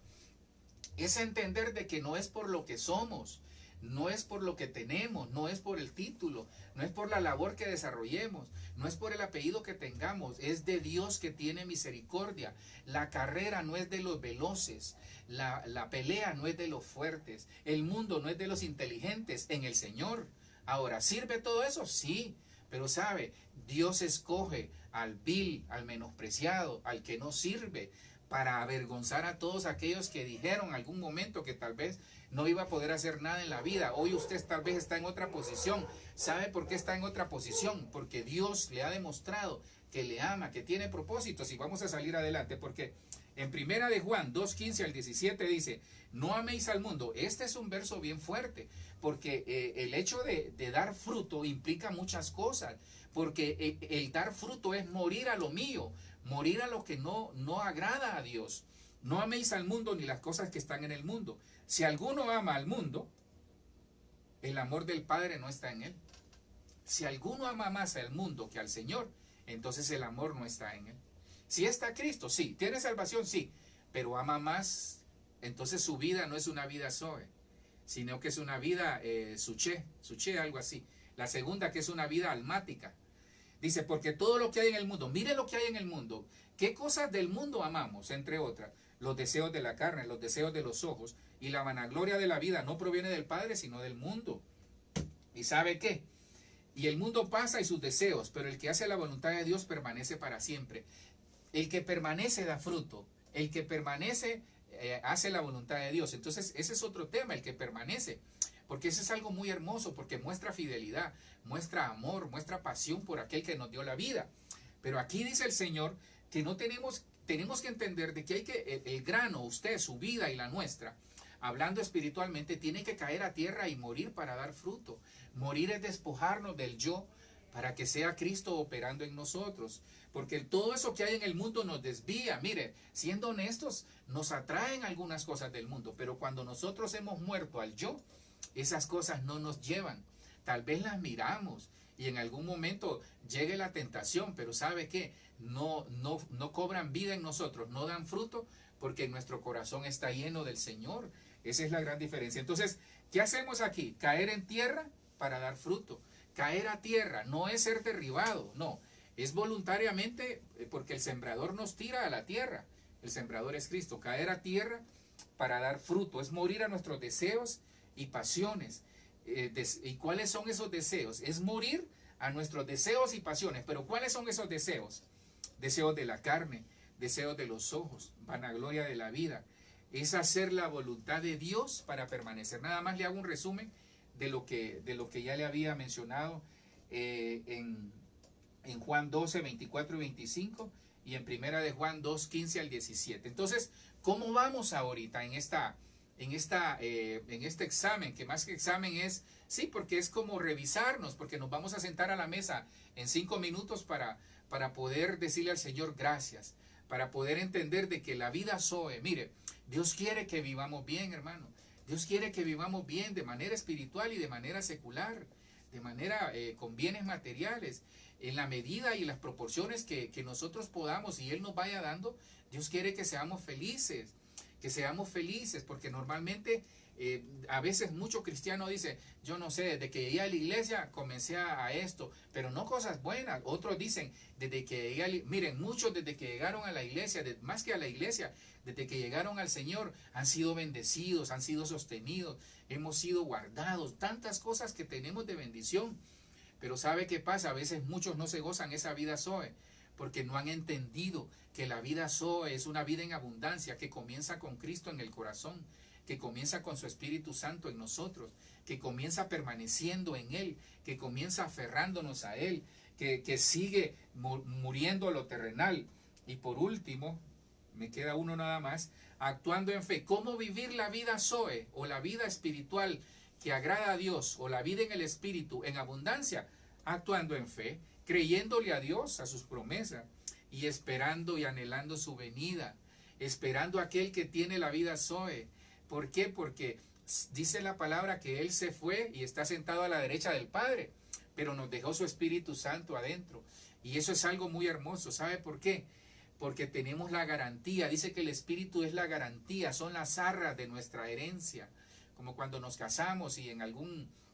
Es entender de que no es por lo que somos, no es por lo que tenemos, no es por el título, no es por la labor que desarrollemos, no es por el apellido que tengamos, es de Dios que tiene misericordia. La carrera no es de los veloces, la pelea no es de los fuertes, el mundo no es de los inteligentes, en el Señor. Ahora, ¿sirve todo eso? Sí, pero sabe, Dios escoge al vil, al menospreciado, al que no sirve, para avergonzar a todos aquellos que dijeron en algún momento que tal vez no iba a poder hacer nada en la vida. Hoy usted tal vez está en otra posición. ¿Sabe por qué está en otra posición? Porque Dios le ha demostrado que le ama, que tiene propósitos, y vamos a salir adelante, porque en primera de Juan 2:15 al 17 dice, no améis al mundo. Este es un verso bien fuerte, porque el hecho de dar fruto implica muchas cosas, porque el dar fruto es morir a lo mío, morir a lo que no agrada a Dios. No améis al mundo ni las cosas que están en el mundo. Si alguno ama al mundo, el amor del Padre no está en él. Si alguno ama más al mundo que al Señor, entonces el amor no está en él. Si está Cristo, sí. Tiene salvación, sí. Pero ama más, entonces su vida no es una vida Zoe, sino que es una vida suché, algo así. La segunda, que es una vida almática. Dice, porque todo lo que hay en el mundo, mire lo que hay en el mundo. ¿Qué cosas del mundo amamos? Entre otras, los deseos de la carne, los deseos de los ojos y la vanagloria de la vida no proviene del Padre, sino del mundo. ¿Y sabe qué? Y el mundo pasa y sus deseos, pero el que hace la voluntad de Dios permanece para siempre. El que permanece da fruto. El que permanece hace la voluntad de Dios. Entonces, ese es otro tema, el que permanece. Porque eso es algo muy hermoso, porque muestra fidelidad, muestra amor, muestra pasión por aquel que nos dio la vida. Pero aquí dice el Señor que no tenemos que entender de que hay que, el grano, usted, su vida y la nuestra, hablando espiritualmente, tiene que caer a tierra y morir para dar fruto. Morir es despojarnos del yo para que sea Cristo operando en nosotros. Porque todo eso que hay en el mundo nos desvía. Mire, siendo honestos, nos atraen algunas cosas del mundo, pero cuando nosotros hemos muerto al yo, esas cosas no nos llevan. Tal vez las miramos y en algún momento llegue la tentación, pero ¿sabe qué? No cobran vida en nosotros, no dan fruto, porque nuestro corazón está lleno del Señor. Esa es la gran diferencia. Entonces, ¿qué hacemos aquí? Caer en tierra para dar fruto. Caer a tierra no es ser derribado, no. Es voluntariamente, porque el sembrador nos tira a la tierra. El sembrador es Cristo. Caer a tierra para dar fruto es morir a nuestros deseos y pasiones. ¿Y cuáles son esos deseos? Es morir a nuestros deseos y pasiones. Pero ¿cuáles son esos deseos? Deseos de la carne, deseos de los ojos, vanagloria de la vida. Es hacer la voluntad de Dios para permanecer. Nada más le hago un resumen de lo que ya le había mencionado en Juan 12, 24 y 25 y en primera de Juan 2, 15 al 17. Entonces, ¿cómo vamos ahorita en este examen? Que más que examen es, sí, porque es como revisarnos, porque nos vamos a sentar a la mesa en 5 minutos para poder decirle al Señor gracias, para poder entender de que la vida Zoe, mire, Dios quiere que vivamos bien, hermano. Dios quiere que vivamos bien de manera espiritual y de manera secular, de manera con bienes materiales, en la medida y las proporciones que nosotros podamos y Él nos vaya dando. Dios quiere que seamos felices, porque normalmente a veces mucho cristiano dice, yo no sé, desde que llegué a la iglesia comencé a esto, pero no cosas buenas. Otros dicen, desde que llegué miren, muchos desde que llegaron a la iglesia, más que a la iglesia, desde que llegaron al Señor, han sido bendecidos, han sido sostenidos, hemos sido guardados, tantas cosas que tenemos de bendición. Pero ¿sabe qué pasa? A veces muchos no se gozan esa vida Zoe, porque no han entendido que la vida Zoe es una vida en abundancia, que comienza con Cristo en el corazón, que comienza con su Espíritu Santo en nosotros, que comienza permaneciendo en Él, que comienza aferrándonos a Él, que sigue muriendo a lo terrenal. Y por último, me queda uno nada más, actuando en fe. ¿Cómo vivir la vida Zoe o la vida espiritual que agrada a Dios, o la vida en el Espíritu en abundancia? Actuando en fe, creyéndole a Dios, a sus promesas, y esperando y anhelando su venida, esperando a aquel que tiene la vida Zoe. ¿Por qué? Porque Dice la palabra que Él se fue y está sentado a la derecha del Padre, pero nos dejó su Espíritu Santo adentro. Y eso es algo muy hermoso. ¿Sabe por qué? Porque tenemos la garantía. Dice que el Espíritu es la garantía, son las arras de nuestra herencia. Como cuando nos casamos y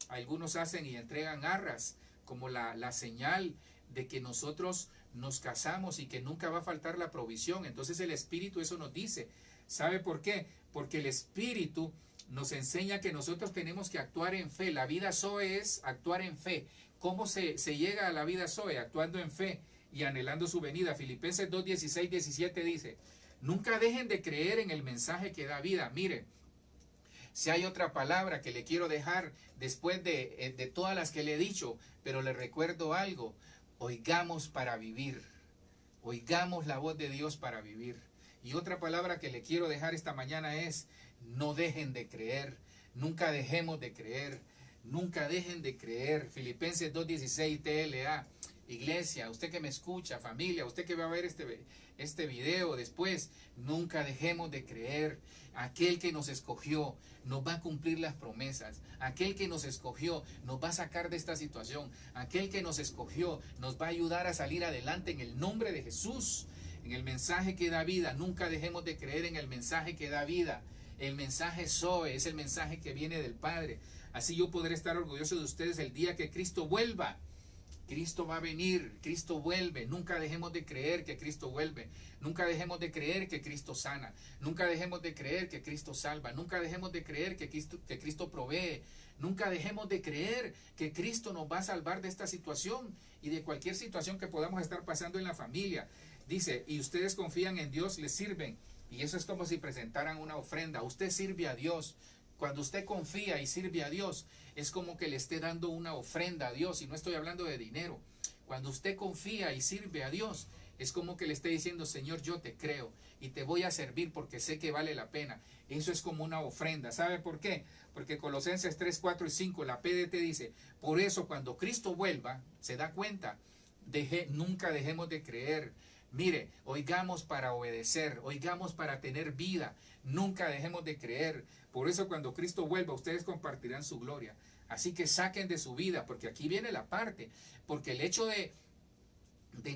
algunos hacen y entregan arras, como la señal de que nosotros nos casamos y que nunca va a faltar la provisión. Entonces el Espíritu eso nos dice. ¿Sabe por qué? Porque el Espíritu nos enseña que nosotros tenemos que actuar en fe. La vida Zoe es actuar en fe. ¿Cómo se llega a la vida Zoe? Actuando en fe y anhelando su venida. Filipenses 2, 16, 17 dice, nunca dejen de creer en el mensaje que da vida. Mire, si hay otra palabra que le quiero dejar después de todas las que le he dicho, pero le recuerdo algo. Oigamos para vivir. Oigamos la voz de Dios para vivir. Y otra palabra que le quiero dejar esta mañana es, no dejen de creer. Nunca dejemos de creer. Nunca dejen de creer. Filipenses 2:16 TLA. Iglesia, usted que me escucha, familia, usted que va a ver este video después, nunca dejemos de creer. Aquel que nos escogió nos va a cumplir las promesas. Aquel que nos escogió nos va a sacar de esta situación. Aquel que nos escogió nos va a ayudar a salir adelante en el nombre de Jesús. En el mensaje que da vida, nunca dejemos de creer en el mensaje que da vida. El mensaje Zoe es el mensaje que viene del Padre. Así yo podré estar orgulloso de ustedes el día que Cristo vuelva. Cristo va a venir, Cristo vuelve. Nunca dejemos de creer que Cristo vuelve. Nunca dejemos de creer que Cristo sana. Nunca dejemos de creer que Cristo salva. Nunca dejemos de creer que Cristo provee. Nunca dejemos de creer que Cristo nos va a salvar de esta situación y de cualquier situación que podamos estar pasando en la familia. Dice, y ustedes confían en Dios, les sirven. Y eso es como si presentaran una ofrenda. Usted sirve a Dios. Cuando usted confía y sirve a Dios, es como que le esté dando una ofrenda a Dios. Y no estoy hablando de dinero. Cuando usted confía y sirve a Dios, es como que le esté diciendo, Señor, yo te creo y te voy a servir porque sé que vale la pena. Eso es como una ofrenda. ¿Sabe por qué? Porque Colosenses 3, 4 y 5, la PDT dice, por eso cuando Cristo vuelva, se da cuenta, nunca dejemos de creer. Mire, oigamos para obedecer, oigamos para tener vida. Nunca dejemos de creer. Por eso cuando Cristo vuelva, ustedes compartirán su gloria. Así que saquen de su vida, porque aquí viene la parte. Porque el hecho de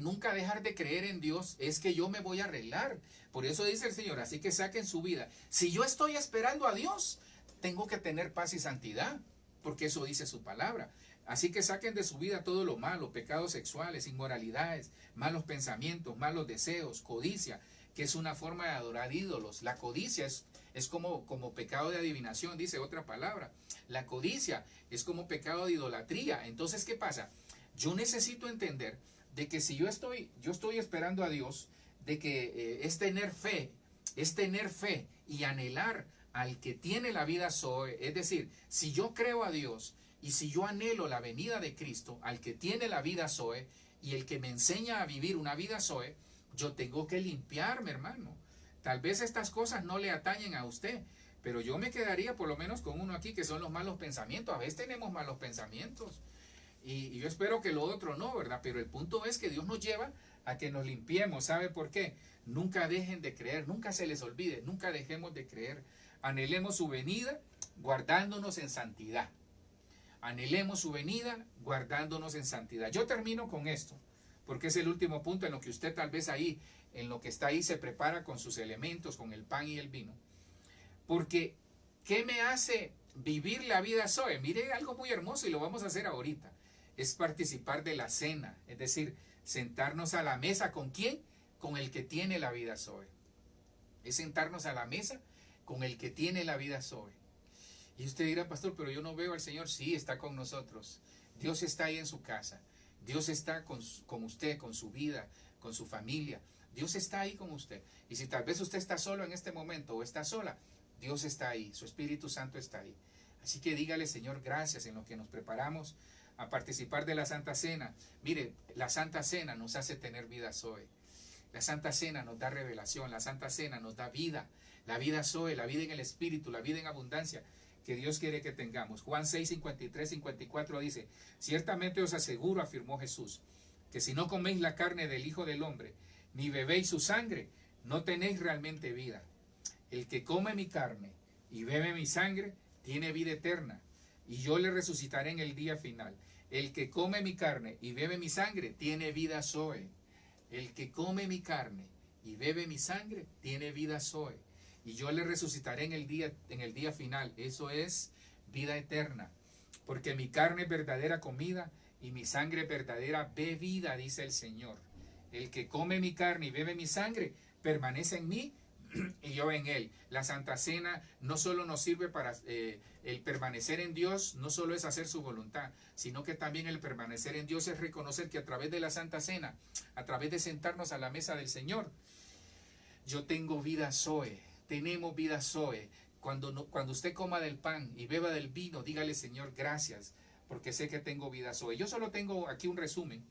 nunca dejar de creer en Dios es que yo me voy a arreglar. Por eso dice el Señor, así que saquen su vida. Si yo estoy esperando a Dios, tengo que tener paz y santidad, porque eso dice su palabra. Así que saquen de su vida todo lo malo, pecados sexuales, inmoralidades, malos pensamientos, malos deseos, codicia, que es una forma de adorar ídolos. La codicia es como pecado de adivinación, dice otra palabra. La codicia es como pecado de idolatría. Entonces, ¿qué pasa? Yo necesito entender de que si yo estoy esperando a Dios, de que es tener fe y anhelar al que tiene la vida Zoe. Es decir, si yo creo a Dios y si yo anhelo la venida de Cristo, al que tiene la vida Zoe y el que me enseña a vivir una vida Zoe, yo tengo que limpiarme, hermano. Tal vez estas cosas no le atañen a usted, pero yo me quedaría por lo menos con uno aquí, que son los malos pensamientos. A veces tenemos malos pensamientos y yo espero que lo otro no, ¿verdad? Pero el punto es que Dios nos lleva a que nos limpiemos. ¿Sabe por qué? Nunca dejen de creer, nunca se les olvide, nunca dejemos de creer. Anhelemos su venida guardándonos en santidad. Anhelemos su venida guardándonos en santidad. Yo termino con esto, porque es el último punto en lo que usted tal vez ahí, en lo que está ahí, se prepara con sus elementos, con el pan y el vino. Porque, ¿qué me hace vivir la vida Zoe? Mire algo muy hermoso y lo vamos a hacer ahorita. Es participar de la cena, es decir, sentarnos a la mesa. ¿Con quién? Con el que tiene la vida Zoe. Es sentarnos a la mesa con el que tiene la vida Zoe. Y usted dirá, pastor, pero yo no veo al Señor. Sí, está con nosotros. Dios está ahí en su casa. Dios está con usted, con su vida, con su familia. Dios está ahí con usted. Y si tal vez usted está solo en este momento o está sola, Dios está ahí. Su Espíritu Santo está ahí. Así que dígale, Señor, gracias en lo que nos preparamos a participar de la Santa Cena. Mire, la Santa Cena nos hace tener vida Zoe. La Santa Cena nos da revelación. La Santa Cena nos da vida. La vida Zoe, la vida en el Espíritu, la vida en abundancia que Dios quiere que tengamos. Juan 6, 53, 54 dice, ciertamente os aseguro, afirmó Jesús, que si no coméis la carne del Hijo del Hombre, ni bebéis su sangre, no tenéis realmente vida. El que come mi carne y bebe mi sangre, tiene vida eterna, y yo le resucitaré en el día final. El que come mi carne y bebe mi sangre tiene vida Zoe. El que come mi carne y bebe mi sangre tiene vida Zoe. Y yo le resucitaré en el día final. Eso es vida eterna. Porque mi carne es verdadera comida y mi sangre es verdadera bebida, dice el Señor. El que come mi carne y bebe mi sangre permanece en mí y yo en él. La Santa Cena no solo nos sirve para el permanecer en Dios, no solo es hacer su voluntad, sino que también el permanecer en Dios es reconocer que a través de la Santa Cena, a través de sentarnos a la mesa del Señor, yo tengo vida Zoe, tenemos vida Zoe. Cuando usted coma del pan y beba del vino, dígale, Señor, gracias, porque sé que tengo vida Zoe. Yo solo tengo aquí un resumen,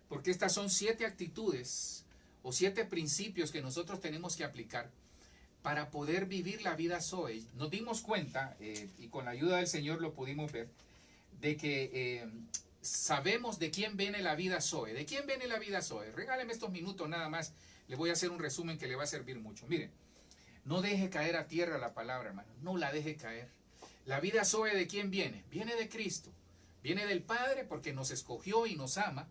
porque estas son 7 actitudes o 7 principios que nosotros tenemos que aplicar para poder vivir la vida Zoe. Nos dimos cuenta, y con la ayuda del Señor lo pudimos ver, de que sabemos de quién viene la vida Zoe. ¿De quién viene la vida Zoe? Regáleme estos minutos nada más, le voy a hacer un resumen que le va a servir mucho. Mire, no deje caer a tierra la palabra, hermano, no la deje caer. La vida Zoe, ¿de quién viene? Viene de Cristo, viene del Padre porque nos escogió y nos ama.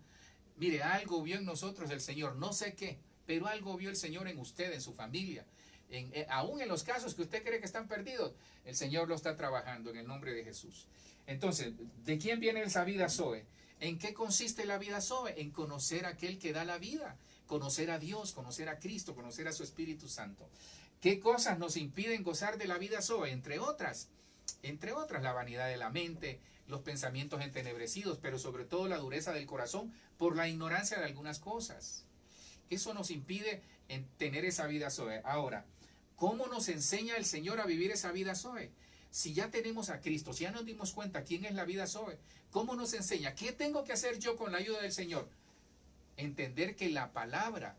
Mire, algo vio en nosotros el Señor, no sé qué, pero algo vio el Señor en usted, en su familia. Aún en los casos que usted cree que están perdidos, el Señor lo está trabajando en el nombre de Jesús. Entonces, ¿de quién viene esa vida Zoe? ¿En qué consiste la vida Zoe? En conocer a aquel que da la vida, conocer a Dios, conocer a Cristo, conocer a su Espíritu Santo. ¿Qué cosas nos impiden gozar de la vida Zoe? Entre otras, la vanidad de la mente, los pensamientos entenebrecidos, pero sobre todo la dureza del corazón por la ignorancia de algunas cosas. Eso nos impide tener esa vida Zoe. Ahora, ¿cómo nos enseña el Señor a vivir esa vida Zoe? Si ya tenemos a Cristo, si ya nos dimos cuenta quién es la vida Zoe, ¿cómo nos enseña? ¿Qué tengo que hacer yo con la ayuda del Señor? Entender que la palabra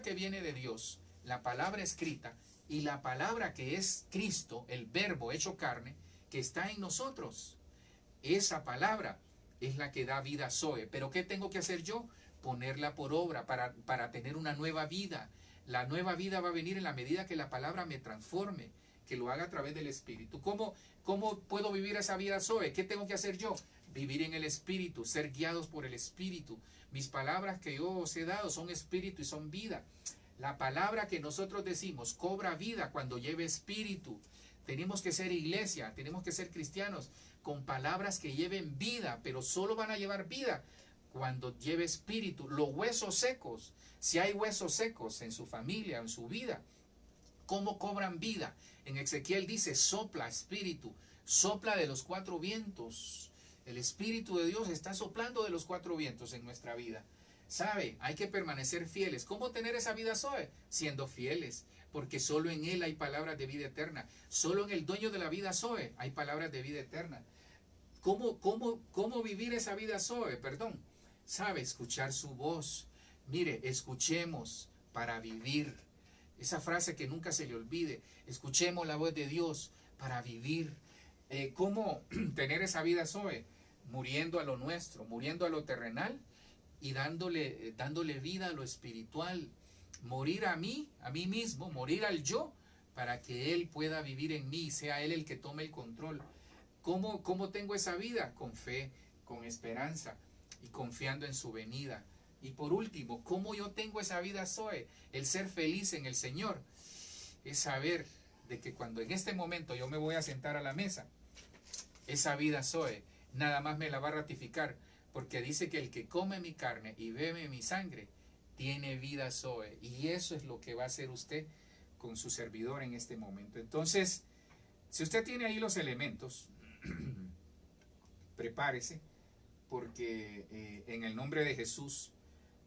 que viene de Dios, la palabra escrita y la palabra que es Cristo, el verbo hecho carne, que está en nosotros. Esa palabra es la que da vida Zoe. ¿Pero qué tengo que hacer yo? Ponerla por obra para tener una nueva vida. La nueva vida va a venir en la medida que la palabra me transforme, que lo haga a través del Espíritu. ¿Cómo puedo vivir esa vida Zoe? ¿Qué tengo que hacer yo? Vivir en el Espíritu, ser guiados por el Espíritu. Mis palabras que yo os he dado son Espíritu y son vida. La palabra que nosotros decimos cobra vida cuando lleve Espíritu. Tenemos que ser iglesia, tenemos que ser cristianos con palabras que lleven vida, pero solo van a llevar vida cuando lleve Espíritu. Los huesos secos, si hay huesos secos en su familia, en su vida, ¿cómo cobran vida? En Ezequiel dice, sopla Espíritu, sopla de los 4 vientos. El Espíritu de Dios está soplando de los 4 vientos en nuestra vida. ¿Sabe? Hay que permanecer fieles. ¿Cómo tener esa vida Zoe? Siendo fieles, porque solo en Él hay palabras de vida eterna. Solo en el dueño de la vida Zoe hay palabras de vida eterna. ¿Cómo vivir esa vida Zoe? Perdón. ¿Sabe? Escuchar su voz. Mire, escuchemos para vivir. Esa frase que nunca se le olvide. Escuchemos la voz de Dios para vivir. ¿Cómo tener esa vida Zoe? Muriendo a lo nuestro, muriendo a lo terrenal y dándole vida a lo espiritual. Morir a mí mismo, morir al yo, para que Él pueda vivir en mí, sea Él el que tome el control. ¿Cómo tengo esa vida? Con fe, con esperanza y confiando en su venida. Y por último, ¿cómo yo tengo esa vida Zoe? El ser feliz en el Señor es saber de que cuando en este momento yo me voy a sentar a la mesa, esa vida Zoe nada más me la va a ratificar, porque dice que el que come mi carne y bebe mi sangre tiene vida Zoe. Y eso es lo que va a hacer usted con su servidor en este momento. Entonces, si usted tiene ahí los elementos, prepárese, porque en el nombre de Jesús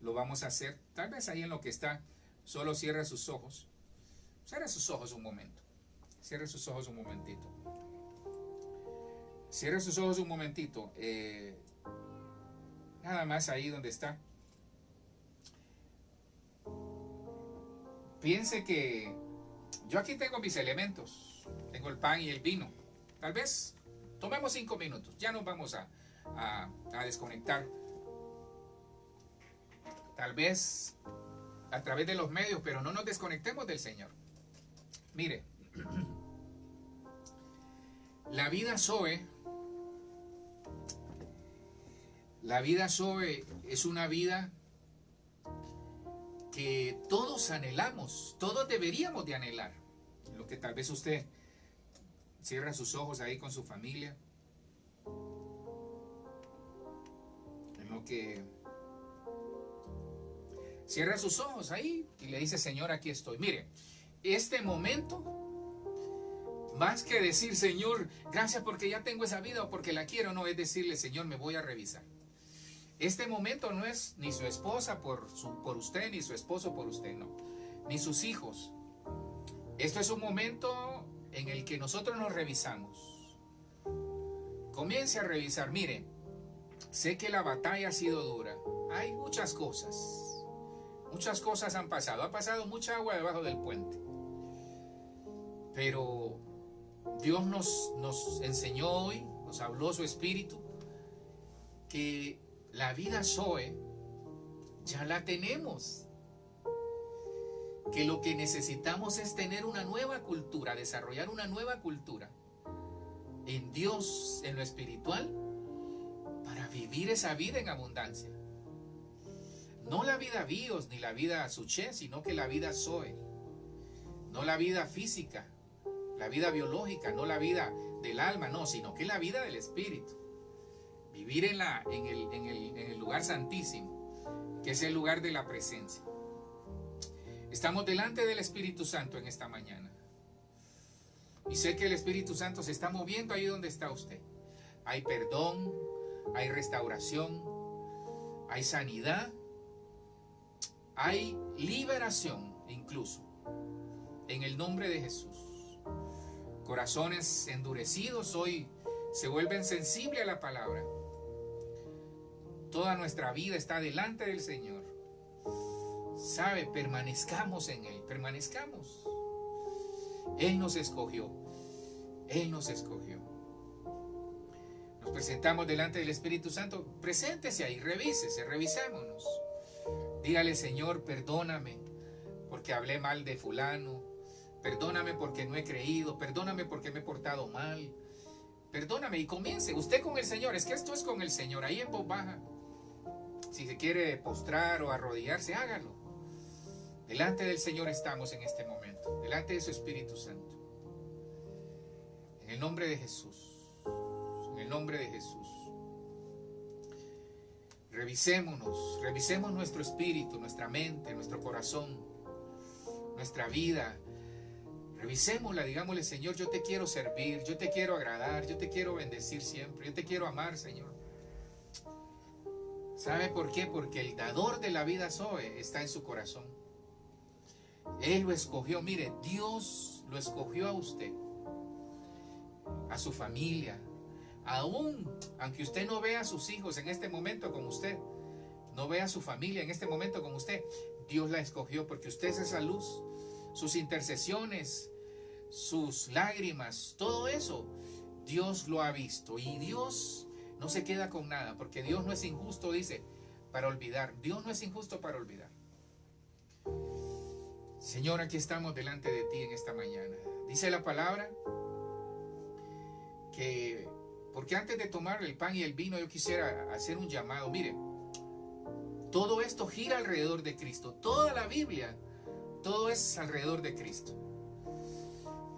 lo vamos a hacer. Tal vez ahí en lo que está, solo cierre sus ojos. Cierre sus ojos un momento. Cierre sus ojos un momentito. Cierre sus ojos un momentito. Nada más ahí donde está. Piense que yo aquí tengo mis elementos. Tengo el pan y el vino. Tal vez tomemos 5 minutos. Ya nos vamos a desconectar. Tal vez a través de los medios, pero no nos desconectemos del Señor. Mire, La vida Zoe, la vida Zoe es una vida que todos anhelamos, todos deberíamos de anhelar. Lo que tal vez usted cierra sus ojos ahí con su familia, en lo que cierra sus ojos ahí y le dice: Señor, aquí estoy. Mire, este momento, más que decir: Señor, gracias porque ya tengo esa vida o porque la quiero, no, es decirle: Señor, me voy a revisar. Este momento no es ni su esposa por usted, ni su esposo por usted, no, ni sus hijos. Esto es un momento en el que nosotros nos revisamos. Comience a revisar. Mire, sé que la batalla ha sido dura. Hay muchas cosas han pasado. Ha pasado mucha agua debajo del puente. Pero Dios nos enseñó hoy, nos habló su espíritu, que la vida Zoe ya la tenemos. Que lo que necesitamos es tener una nueva cultura, desarrollar una nueva cultura en Dios, en lo espiritual, para vivir esa vida en abundancia. No la vida bios ni la vida suché, sino que la vida Zoe. No la vida física, la vida biológica, no la vida del alma, no, sino que la vida del espíritu. Vivir en el lugar santísimo, que es el lugar de la presencia. Estamos delante del Espíritu Santo en esta mañana. Y sé que el Espíritu Santo se está moviendo ahí donde está usted. Hay perdón, hay restauración, hay sanidad, hay liberación incluso. En el nombre de Jesús. Corazones endurecidos hoy se vuelven sensibles a la palabra. Toda nuestra vida está delante del Señor. Sabe, permanezcamos en Él, permanezcamos. Él nos escogió, Él nos escogió. Nos presentamos delante del Espíritu Santo. Preséntese ahí, revísese, revisémonos. Dígale: Señor, perdóname porque hablé mal de fulano. Perdóname porque no he creído. Perdóname porque me he portado mal. Perdóname, y comience usted con el Señor. Es que esto es con el Señor, ahí en voz baja. Si se quiere postrar o arrodillarse, hágalo. Delante del Señor estamos en este momento, delante de su Espíritu Santo. En el nombre de Jesús, en el nombre de Jesús. Revisemos nuestro espíritu, nuestra mente, nuestro corazón, nuestra vida. Revisémosla, digámosle: Señor, yo te quiero servir, yo te quiero agradar, yo te quiero bendecir siempre, yo te quiero amar, Señor. ¿Sabe por qué? Porque el dador de la vida Zoe está en su corazón. Él lo escogió. Mire, Dios lo escogió a usted, a su familia. Aunque usted no vea a sus hijos en este momento como usted, no vea a su familia en este momento como usted, Dios la escogió porque usted es esa luz. Sus intercesiones, sus lágrimas, todo eso, Dios lo ha visto. Y Dios no se queda con nada, porque Dios no es injusto, dice, para olvidar. Dios no es injusto para olvidar. Señor, aquí estamos delante de ti en esta mañana. Dice la palabra que, porque antes de tomar el pan y el vino, yo quisiera hacer un llamado. Mire, todo esto gira alrededor de Cristo. Toda la Biblia, todo es alrededor de Cristo.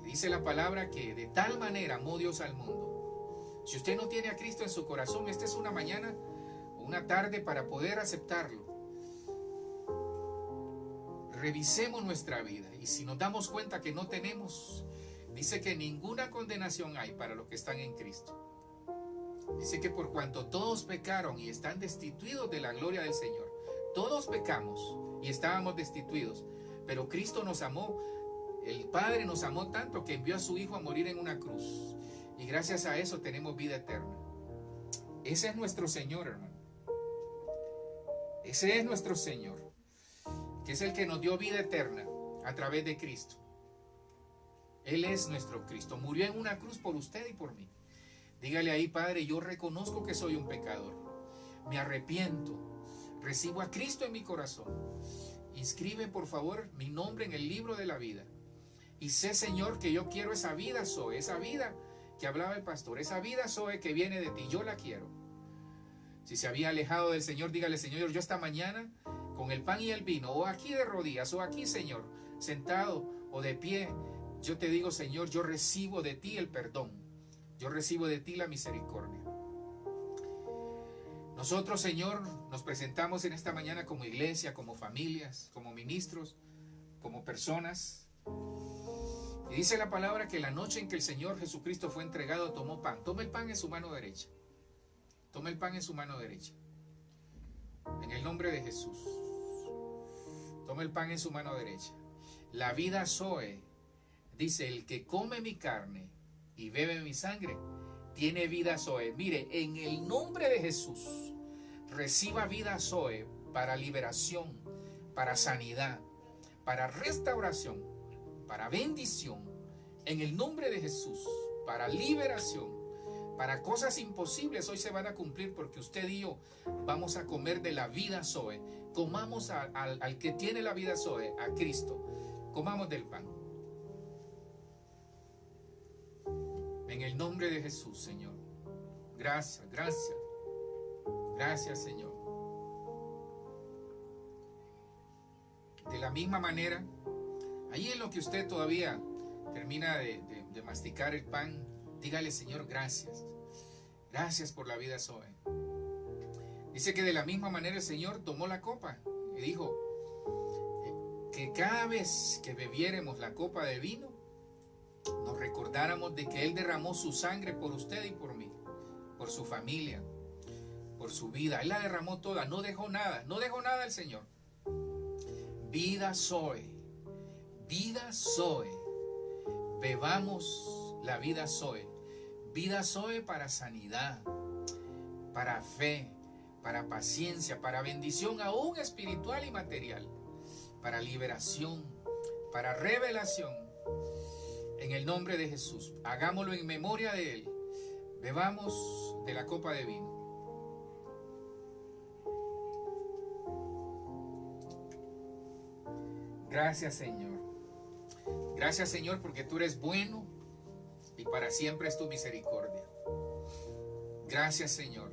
Dice la palabra que de tal manera amó Dios al mundo. Si usted no tiene a Cristo en su corazón, esta es una mañana, una tarde para poder aceptarlo. Revisemos nuestra vida, y si nos damos cuenta que no tenemos, dice que ninguna condenación hay para los que están en Cristo. Dice que por cuanto todos pecaron y están destituidos de la gloria del Señor, todos pecamos y estábamos destituidos, pero Cristo nos amó, el Padre nos amó tanto que envió a su Hijo a morir en una cruz, y gracias a eso tenemos vida eterna. Ese es nuestro Señor, hermano. Ese es nuestro Señor, que es el que nos dio vida eterna a través de Cristo. Él es nuestro Cristo. Murió en una cruz por usted y por mí. Dígale ahí: Padre, yo reconozco que soy un pecador. Me arrepiento. Recibo a Cristo en mi corazón. Inscribe, por favor, mi nombre en el libro de la vida. Y sé, Señor, que yo quiero esa vida, esa vida que hablaba el pastor, esa vida Zoe que viene de ti, yo la quiero. Si se había alejado del Señor, dígale: Señor, yo esta mañana con el pan y el vino, o aquí de rodillas, o aquí, Señor, sentado o de pie, yo te digo: Señor, yo recibo de ti el perdón, yo recibo de ti la misericordia. Nosotros, Señor, nos presentamos en esta mañana como iglesia, como familias, como ministros, como personas. Y dice la palabra que la noche en que el Señor Jesucristo fue entregado, tomó pan. Toma el pan en su mano derecha. Toma el pan en su mano derecha. En el nombre de Jesús. Toma el pan en su mano derecha. La vida Zoe, dice: el que come mi carne y bebe mi sangre, tiene vida Zoe. Mire, en el nombre de Jesús, reciba vida Zoe para liberación, para sanidad, para restauración, para bendición. En el nombre de Jesús, para liberación, para cosas imposibles hoy se van a cumplir, porque usted y yo vamos a comer de la vida Zoe. Comamos al que tiene la vida Zoe, a Cristo. Comamos del pan. En el nombre de Jesús, Señor. Gracias, gracias. Gracias, Señor. De la misma manera, ahí en lo que usted todavía termina de masticar el pan, dígale: Señor, gracias. Gracias por la vida Zoe. Dice que de la misma manera el Señor tomó la copa y dijo que cada vez que bebiéramos la copa de vino, nos recordáramos de que Él derramó su sangre por usted y por mí, por su familia, por su vida. Él la derramó toda, no dejó nada el Señor. Vida Zoe, vida Zoe. Bebamos la vida Zoe. Vida Zoe para sanidad, para fe, para paciencia, para bendición aún espiritual y material, para liberación, para revelación. En el nombre de Jesús, hagámoslo en memoria de Él. Bebamos de la copa de vino. Gracias, Señor. Gracias, Señor, porque tú eres bueno y para siempre es tu misericordia. Gracias, Señor,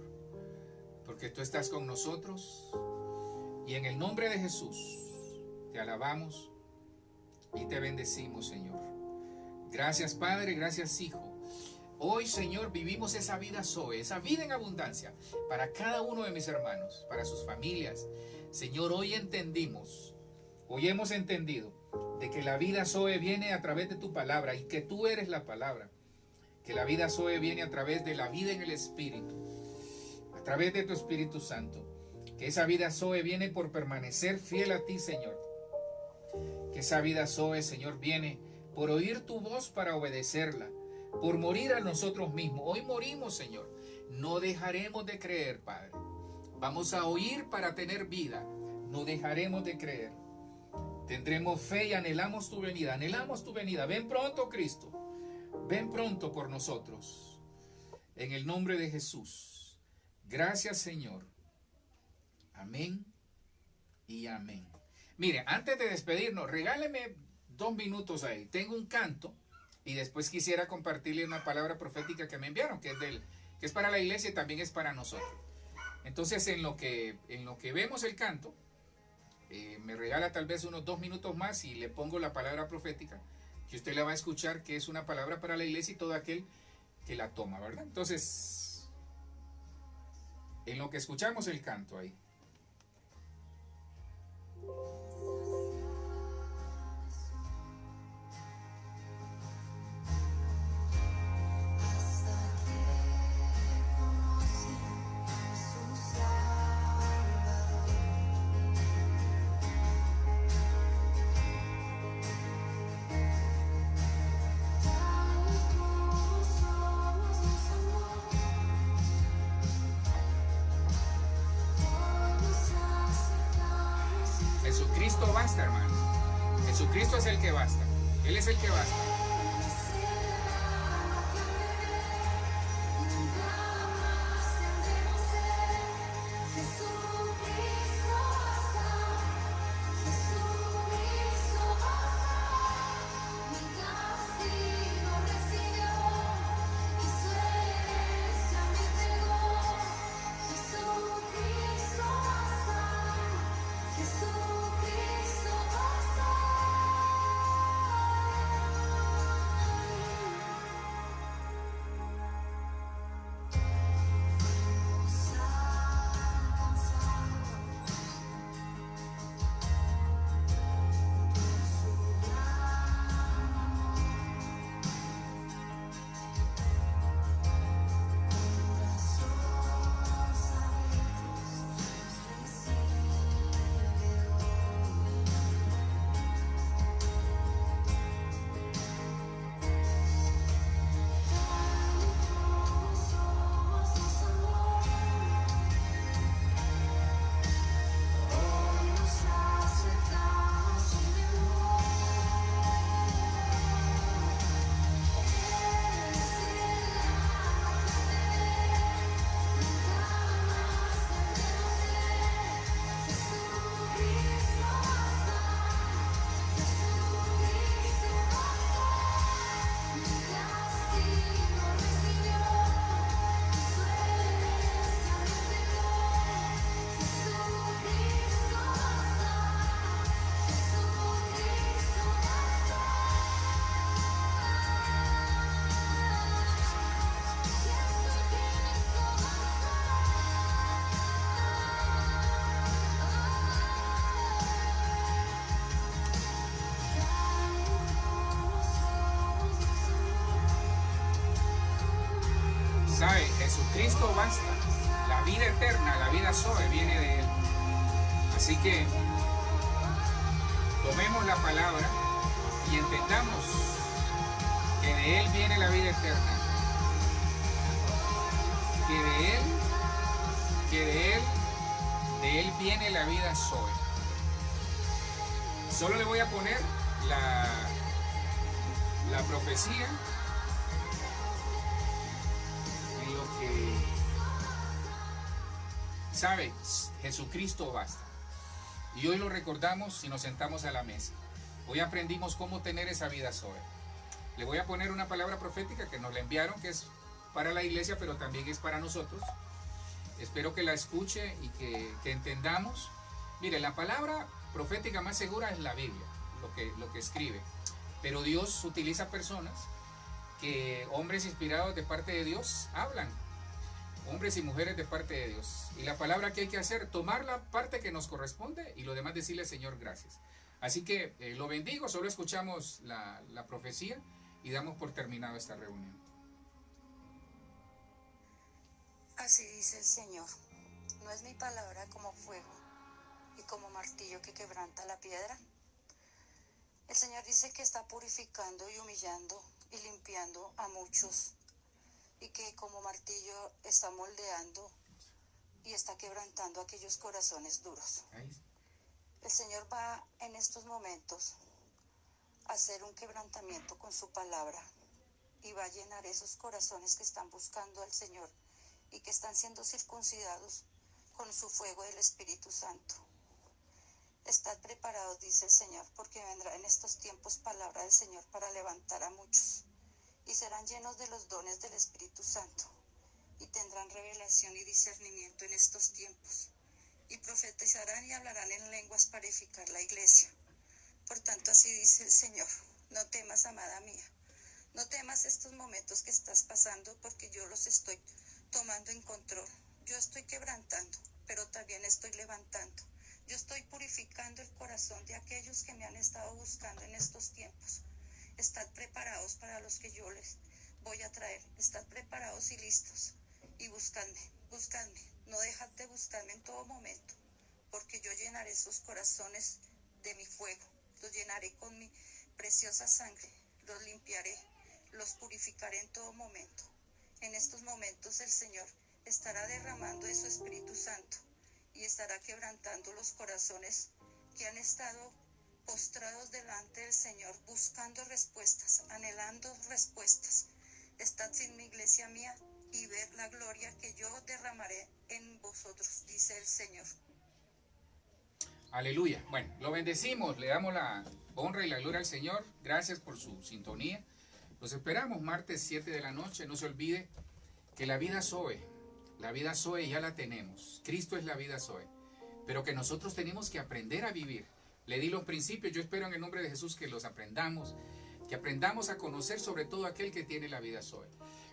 porque tú estás con nosotros, y en el nombre de Jesús te alabamos y te bendecimos, Señor. Gracias, Padre, gracias, Hijo. Hoy, Señor, vivimos esa vida Zoe, esa vida en abundancia para cada uno de mis hermanos, para sus familias. Señor, hoy hemos entendido de que la vida Zoe viene a través de tu palabra y que tú eres la palabra. Que la vida Zoe viene a través de la vida en el Espíritu, a través de tu Espíritu Santo. Que esa vida Zoe viene por permanecer fiel a ti, Señor. Que esa vida Zoe, Señor, viene por oír tu voz para obedecerla, por morir a nosotros mismos. Hoy morimos, Señor. No dejaremos de creer, Padre. Vamos a oír para tener vida. No dejaremos de creer. Tendremos fe y anhelamos tu venida. Anhelamos tu venida. Ven pronto, Cristo. Ven pronto por nosotros. En el nombre de Jesús. Gracias, Señor. Amén y amén. Mire, antes de despedirnos, regáleme 2 minutos ahí. Tengo un canto y después quisiera compartirle una palabra profética que me enviaron, que es para la iglesia y también es para nosotros. Entonces, en lo que vemos el canto, me regala tal vez unos 2 minutos más y le pongo la palabra profética, que usted la va a escuchar, que es una palabra para la iglesia y todo aquel que la toma, ¿verdad? Entonces, en lo que escuchamos el canto ahí. Jesucristo basta, hermano. Jesucristo es el que basta. Él es el que basta. Jesucristo basta. La vida eterna, la vida Zoe viene de Él. Así que tomemos la palabra y entendamos que de Él viene la vida eterna. De Él viene la vida Zoe. Solo le voy a poner la profecía en lo que sabe, Jesucristo basta. Y hoy lo recordamos si nos sentamos a la mesa. Hoy aprendimos cómo tener esa vida Zoe. Le voy a poner una palabra profética que nos la enviaron, que es para la iglesia, pero también es para nosotros. Espero que la escuche y que entendamos. Mire, la palabra profética más segura es la Biblia, lo que escribe. Pero Dios utiliza personas que, hombres inspirados de parte de Dios, hablan. Hombres y mujeres de parte de Dios. Y la palabra que hay que hacer, tomar la parte que nos corresponde y lo demás decirle, Señor, gracias. Así que lo bendigo, solo escuchamos la profecía y damos por terminado esta reunión. Así dice el Señor, ¿no es mi palabra como fuego y como martillo que quebranta la piedra? El Señor dice que está purificando y humillando y limpiando a muchos, y que como martillo está moldeando y está quebrantando aquellos corazones duros. El Señor va en estos momentos a hacer un quebrantamiento con su palabra y va a llenar esos corazones que están buscando al Señor y que están siendo circuncidados con su fuego del Espíritu Santo. Estad preparados, dice el Señor, porque vendrá en estos tiempos palabra del Señor para levantar a muchos, y serán llenos de los dones del Espíritu Santo, y tendrán revelación y discernimiento en estos tiempos, y profetizarán y hablarán en lenguas para edificar la iglesia. Por tanto, así dice el Señor, no temas, amada mía, no temas estos momentos que estás pasando, porque yo los estoy tomando en control. Yo estoy quebrantando, pero también estoy levantando. Yo estoy purificando el corazón de aquellos que me han estado buscando en estos tiempos. Estad preparados para los que yo les voy a traer. Estad preparados y listos. Y buscadme, buscadme. No dejad de buscarme en todo momento, porque yo llenaré sus corazones de mi fuego. Los llenaré con mi preciosa sangre. Los limpiaré, los purificaré en todo momento. En estos momentos el Señor estará derramando de su Espíritu Santo y estará quebrantando los corazones que han estado postrados delante del Señor, buscando respuestas, anhelando respuestas. Estad sin mi iglesia mía y ver la gloria que yo derramaré en vosotros, dice el Señor. Aleluya. Bueno, lo bendecimos, le damos la honra y la gloria al Señor. Gracias por su sintonía. Los esperamos martes 7 de la noche. No se olvide que la vida Zoe ya la tenemos. Cristo es la vida Zoe. Pero que nosotros tenemos que aprender a vivir. Le di los principios. Yo espero en el nombre de Jesús que los aprendamos. Que aprendamos a conocer sobre todo aquel que tiene la vida Zoe.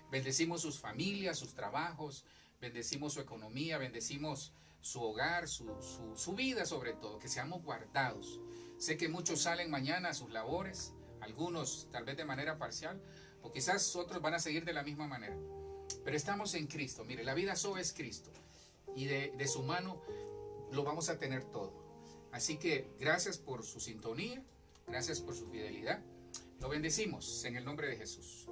Bendecimos sus familias, sus trabajos. Bendecimos su economía. Bendecimos su hogar, su vida sobre todo. Que seamos guardados. Sé que muchos salen mañana a sus labores. Algunos tal vez de manera parcial. O quizás otros van a seguir de la misma manera. Pero estamos en Cristo. Mire, la vida Zoe es Cristo. Y de su mano lo vamos a tener todo. Así que gracias por su sintonía. Gracias por su fidelidad. Lo bendecimos en el nombre de Jesús.